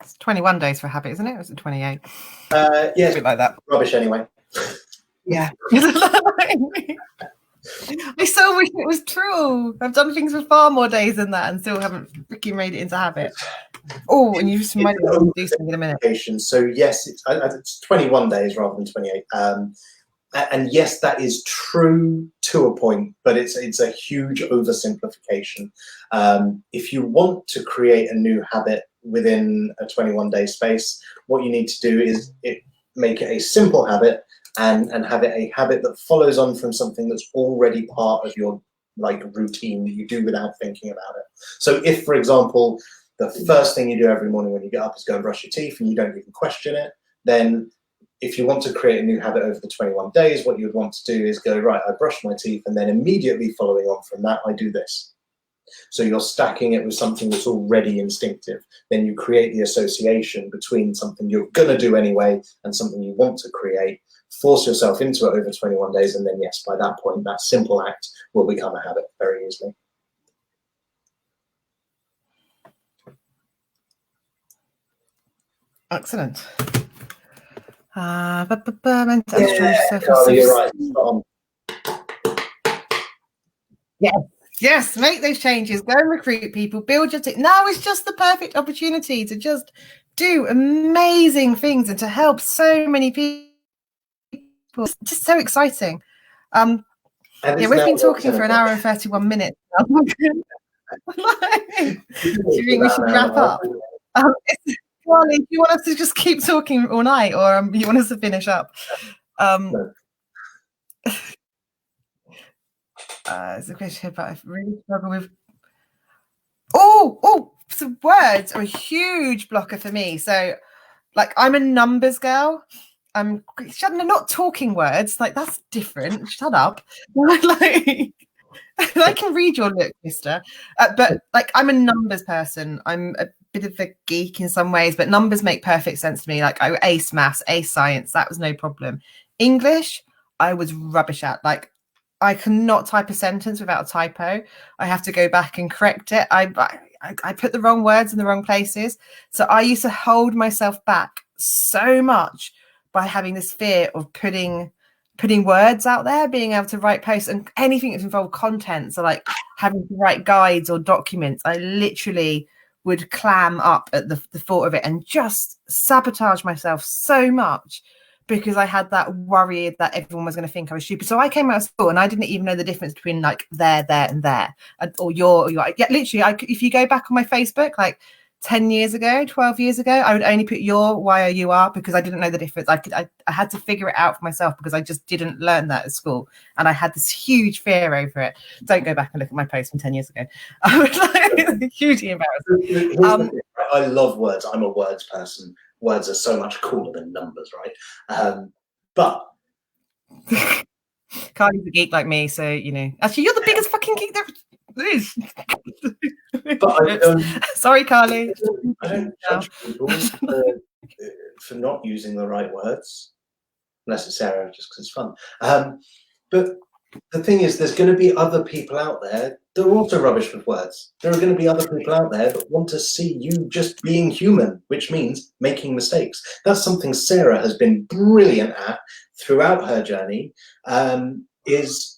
Speaker 1: It's 21 days for a habit, isn't it? Or is it 28?
Speaker 2: Yes,
Speaker 1: A bit like that.
Speaker 2: Rubbish anyway.
Speaker 1: Yeah. I so wish it was true. I've done things for far more days than that and still haven't freaking made it into habit. Oh, and you just reminded me to do something in a minute.
Speaker 2: So yes, it's 21 days rather than 28. And yes, that is true to a point, but it's a huge oversimplification. If you want to create a new habit within a 21-day space, what you need to do is make it a simple habit and have it a habit that follows on from something that's already part of your routine that you do without thinking about it. So if, for example, the first thing you do every morning when you get up is go and brush your teeth and you don't even question it, then if you want to create a new habit over the 21 days, what you would want to do is go, right, I brush my teeth, and then immediately following on from that, I do this. So you're stacking it with something that's already instinctive. Then you create the association between something you're going to do anyway and something you want to create. Force yourself into it over 21 days, and then, yes, by that point, that simple act will become a habit very easily.
Speaker 1: Excellent.
Speaker 2: You're right.
Speaker 1: Yes, make those changes. Go and recruit people. Build your team. Now is just the perfect opportunity to just do amazing things and to help so many people. It's just so exciting. Yeah, we've been talking for an hour and 31 minutes. Do you think we should wrap up? Charlie, do you want us to just keep talking all night, or you want us to finish up?
Speaker 2: No.
Speaker 1: There's a question about I really struggle with. So words are a huge blocker for me. So, I'm a numbers girl. I'm not talking words. That's different. Shut up. I can read your look, mister. But I'm a numbers person. I'm a bit of a geek in some ways, but numbers make perfect sense to me. I ace maths, ace science. That was no problem. English, I was rubbish at. I cannot type a sentence without a typo. I have to go back and correct it. I put the wrong words in the wrong places. So I used to hold myself back so much by having this fear of putting words out there, being able to write posts and anything that involved content. So having to write guides or documents, I literally would clam up at the thought of it and just sabotage myself so much because I had that worry that everyone was going to think I was stupid. So I came out of school and I didn't even know the difference between there, and there, or your. Yeah, literally, if you go back on my Facebook, 10 years ago, 12 years ago, I would only put your YOUR because I didn't know the difference. I had to figure it out for myself because I just didn't learn that at school. And I had this huge fear over it. Don't go back and look at my post from 10 years ago. I was hugely embarrassed.
Speaker 2: I love words. I'm a words person. Words are so much cooler than numbers, right? But
Speaker 1: Carly's a geek like me, so actually you're the biggest fucking geek there is.
Speaker 2: But
Speaker 1: sorry, Carly.
Speaker 2: I don't judge people for not using the right words, unless it's Sarah, just because it's fun. But the thing is, there's going to be other people out there that are also rubbish with words. There are going to be other people out there that want to see you just being human, which means making mistakes. That's something Sarah has been brilliant at throughout her journey.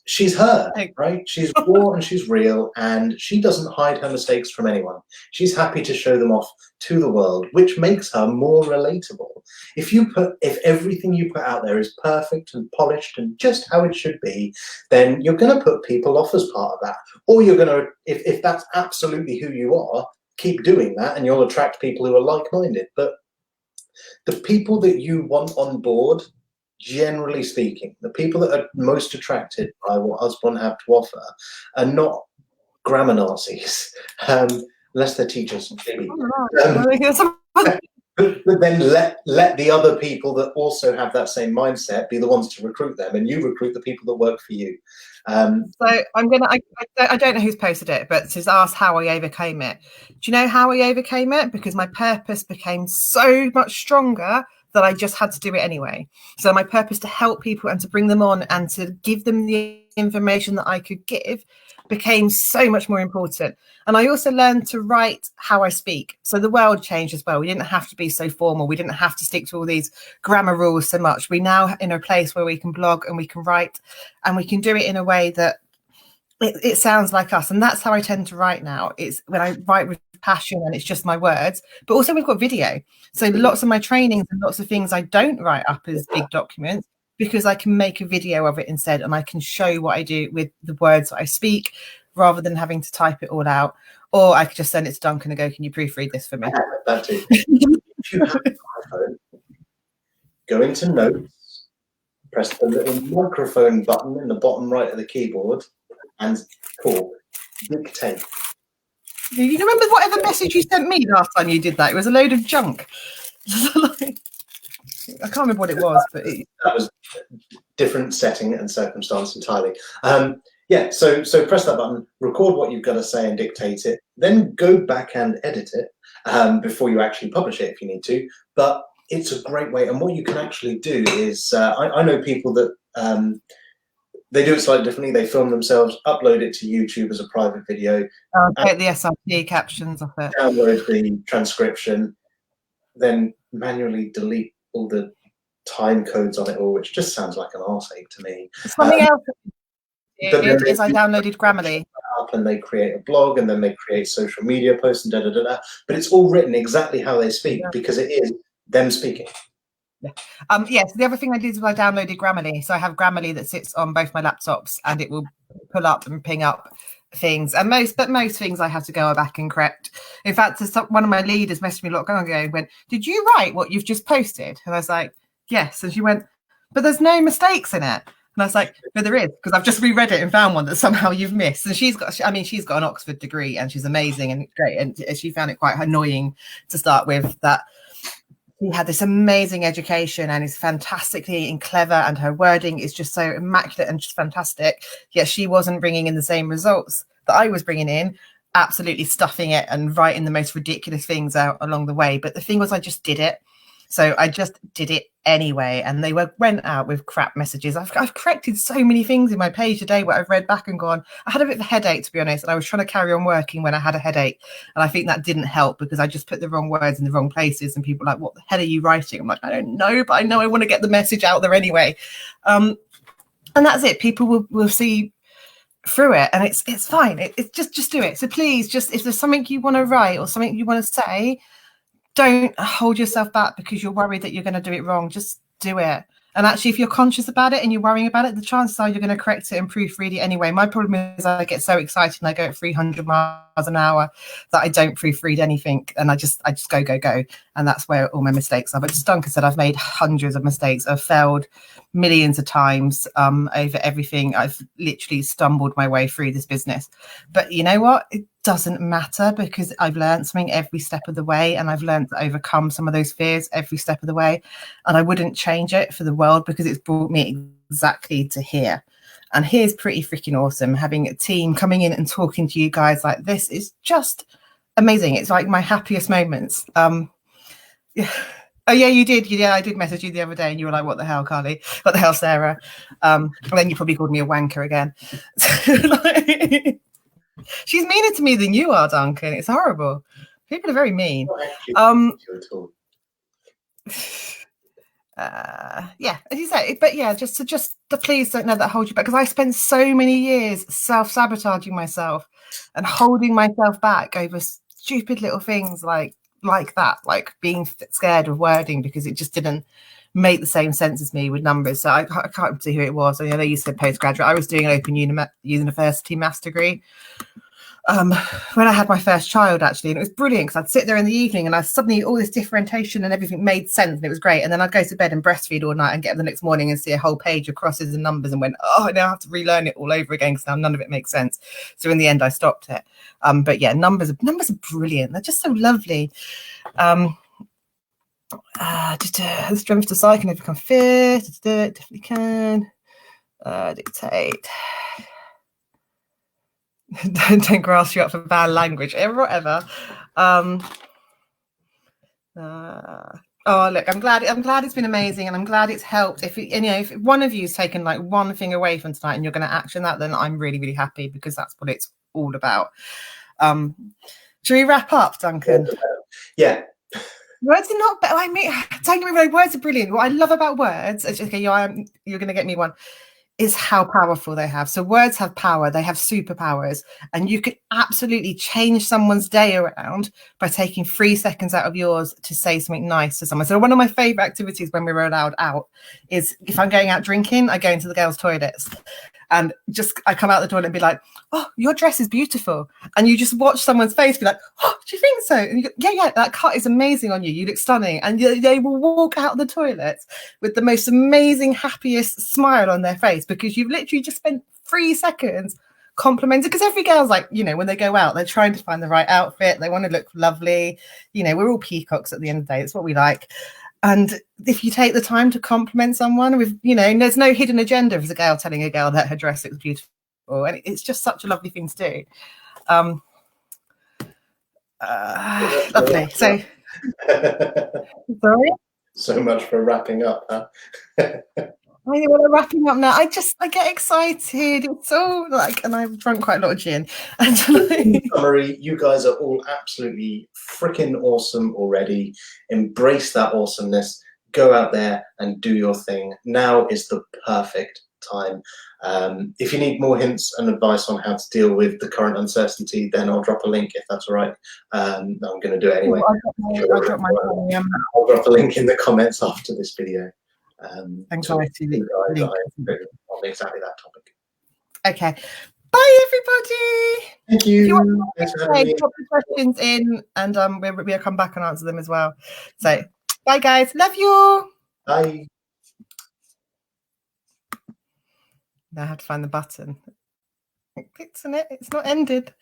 Speaker 2: She's her, right? She's raw and she's real, and she doesn't hide her mistakes from anyone. She's happy to show them off to the world, which makes her more relatable. If everything you put out there is perfect and polished and just how it should be, then you're going to put people off as part of that. Or you're going to, if that's absolutely who you are, keep doing that and you'll attract people who are like-minded. But the people that you want on board, generally speaking, the people that are most attracted by what Usborne have to offer are not grammar Nazis, unless they're teachers. Maybe. But then let the other people that also have that same mindset be the ones to recruit them, and you recruit the people that work for you.
Speaker 1: So I don't know who's posted it, but she's asked how I overcame it. Do you know how I overcame it? Because my purpose became so much stronger that I just had to do it anyway. So my purpose to help people and to bring them on and to give them the information that I could give became so much more important. And I also learned to write how I speak. So the world changed as well. We didn't have to be so formal. We didn't have to stick to all these grammar rules so much. We now in a place where we can blog and we can write, and we can do it in a way that it sounds like us. And that's how I tend to write now. It's when I write with passion and it's just my words, but also we've got video. So lots of my trainings and lots of things I don't write up as big documents, because I can make a video of it instead, and I can show what I do with the words that I speak rather than having to type it all out. Or I could just send it to Duncan and go, can you proofread this for me?
Speaker 2: That too. If you have an iPhone, go into Notes, press the little microphone button in the bottom right of the keyboard, and talk. Dictate.
Speaker 1: You remember whatever message you sent me last time you did that? It was a load of junk. I can't remember what it was, but
Speaker 2: that was different setting and circumstance entirely. Yeah, so press that button, record what you've got to say and dictate it, then go back and edit it before you actually publish it if you need to. But it's a great way. And what you can actually do is, I know people that they do it slightly differently. They film themselves, upload it to YouTube as a private video.
Speaker 1: Take the SRP captions off it.
Speaker 2: Download the transcription, then manually delete all the time codes on it all, which just sounds like an arseache to me.
Speaker 1: Something else is I downloaded Grammarly.
Speaker 2: Up and they create a blog and then they create social media posts and da. But it's all written exactly how they speak, because it is them speaking.
Speaker 1: Yes, the other thing I did was I downloaded Grammarly. So I have Grammarly that sits on both my laptops, and it will pull up and ping up things. And most things I have to go back and correct. In fact, one of my leaders messaged me a lot ago and went, "Did you write what you've just posted?" And I was like, "Yes." And she went, "But there's no mistakes in it." And I was like, "No, there is, because I've just reread it and found one that somehow you've missed." And she's got an Oxford degree and she's amazing and great. And she found it quite annoying to start with that he had this amazing education and is fantastically and clever, and her wording is just so immaculate and just fantastic. Yet she wasn't bringing in the same results that I was bringing in, absolutely stuffing it and writing the most ridiculous things out along the way. But the thing was, I just did it. So I just did it anyway, and they went out with crap messages. I've corrected so many things in my page today where I've read back and gone, I had a bit of a headache, to be honest, and I was trying to carry on working when I had a headache, and I think that didn't help because I just put the wrong words in the wrong places, and people are like, what the hell are you writing? I'm like, I don't know, but I know I want to get the message out there anyway. And that's it. People will see through it, and it's fine. It's just do it. So please, just if there's something you want to write or something you want to say, don't hold yourself back because you're worried that you're going to do it wrong. Just do it. And actually, if you're conscious about it and you're worrying about it, the chances are you're going to correct it and proofread it anyway. My problem is I get so excited and I go at 300 miles an hour that I don't proofread anything, and I just go. And that's where all my mistakes are. But as Duncan said, I've made hundreds of mistakes. I've failed millions of times over everything. I've literally stumbled my way through this business. But you know what? It doesn't matter, because I've learned something every step of the way, and I've learned to overcome some of those fears every step of the way. And I wouldn't change it for the world, because it's brought me exactly to here. And here's pretty freaking awesome. Having a team coming in and talking to you guys like this is just amazing. It's like my happiest moments. Yeah. Oh yeah, you did. Yeah, I did message you the other day, and you were like, "What the hell, Carly? What the hell, Sarah?" And then you probably called me a wanker again. She's meaner to me than you are, Duncan. It's horrible. People are very mean. Yeah, as you say, but yeah, just please don't let that hold you back, because I spent so many years self-sabotaging myself and holding myself back over stupid little things like that, like being scared of wording because it just didn't make the same sense as me with numbers. So I can't see who it was. I know you said postgraduate. I was doing an Open University maths degree when I had my first child, actually, and it was brilliant because I'd sit there in the evening and I suddenly all this differentiation and everything made sense, and it was great. And then I'd go to bed and breastfeed all night and get up the next morning and see a whole page of crosses and numbers and went, oh, now I have to relearn it all over again because now none of it makes sense. So in the end, I stopped it. But yeah, numbers are brilliant. They're just so lovely. The strength to sight can overcome fear. Definitely can. Dictate. Don't grass you up for bad language, whatever. Oh, look, I'm glad it's been amazing, and I'm glad it's helped. If if one of you's taken like one thing away from tonight and you're going to action that, then I'm really, really happy, because that's what it's all about. Should we wrap up, Duncan?
Speaker 2: Yeah.
Speaker 1: Words are not better. I mean, don't get me wrong, words are brilliant. What I love about words, okay, you're going to get me one, is how powerful they have. So words have power, they have superpowers, and you could absolutely change someone's day around by taking 3 seconds out of yours to say something nice to someone. So one of my favorite activities when we were allowed out is, if I'm going out drinking, I go into the girls' toilets, and just I come out the toilet and be like, "Oh, your dress is beautiful," and you just watch someone's face be like, "Oh, do you think so?" And you go, yeah, that cut is amazing on you. You look stunning, and they will walk out of the toilets with the most amazing, happiest smile on their face, because you've literally just spent 3 seconds complimenting. Because every girl's like, when they go out, they're trying to find the right outfit. They want to look lovely. We're all peacocks at the end of the day. It's what we like. And if you take the time to compliment someone with, there's no hidden agenda as a girl telling a girl that her dress looks beautiful. And it's just such a lovely thing to do. Lovely. So, sorry?
Speaker 2: So much for wrapping up, huh?
Speaker 1: I know, we're wrapping up now. I get excited. It's so and I've drunk quite a lot of gin. And
Speaker 2: in summary, you guys are all absolutely freaking awesome already. Embrace that awesomeness. Go out there and do your thing. Now is the perfect time. If you need more hints and advice on how to deal with the current uncertainty, then I'll drop a link if that's all right. I'm going to do it anyway.
Speaker 1: I'll drop
Speaker 2: a link in the comments after this video.
Speaker 1: Anxiety link
Speaker 2: on exactly that topic.
Speaker 1: Okay. Bye, everybody.
Speaker 2: Thank you.
Speaker 1: If you want to put the questions in, and we'll come back and answer them as well. So, bye, guys. Love you.
Speaker 2: Bye.
Speaker 1: Now I have to find the button. It's not ended.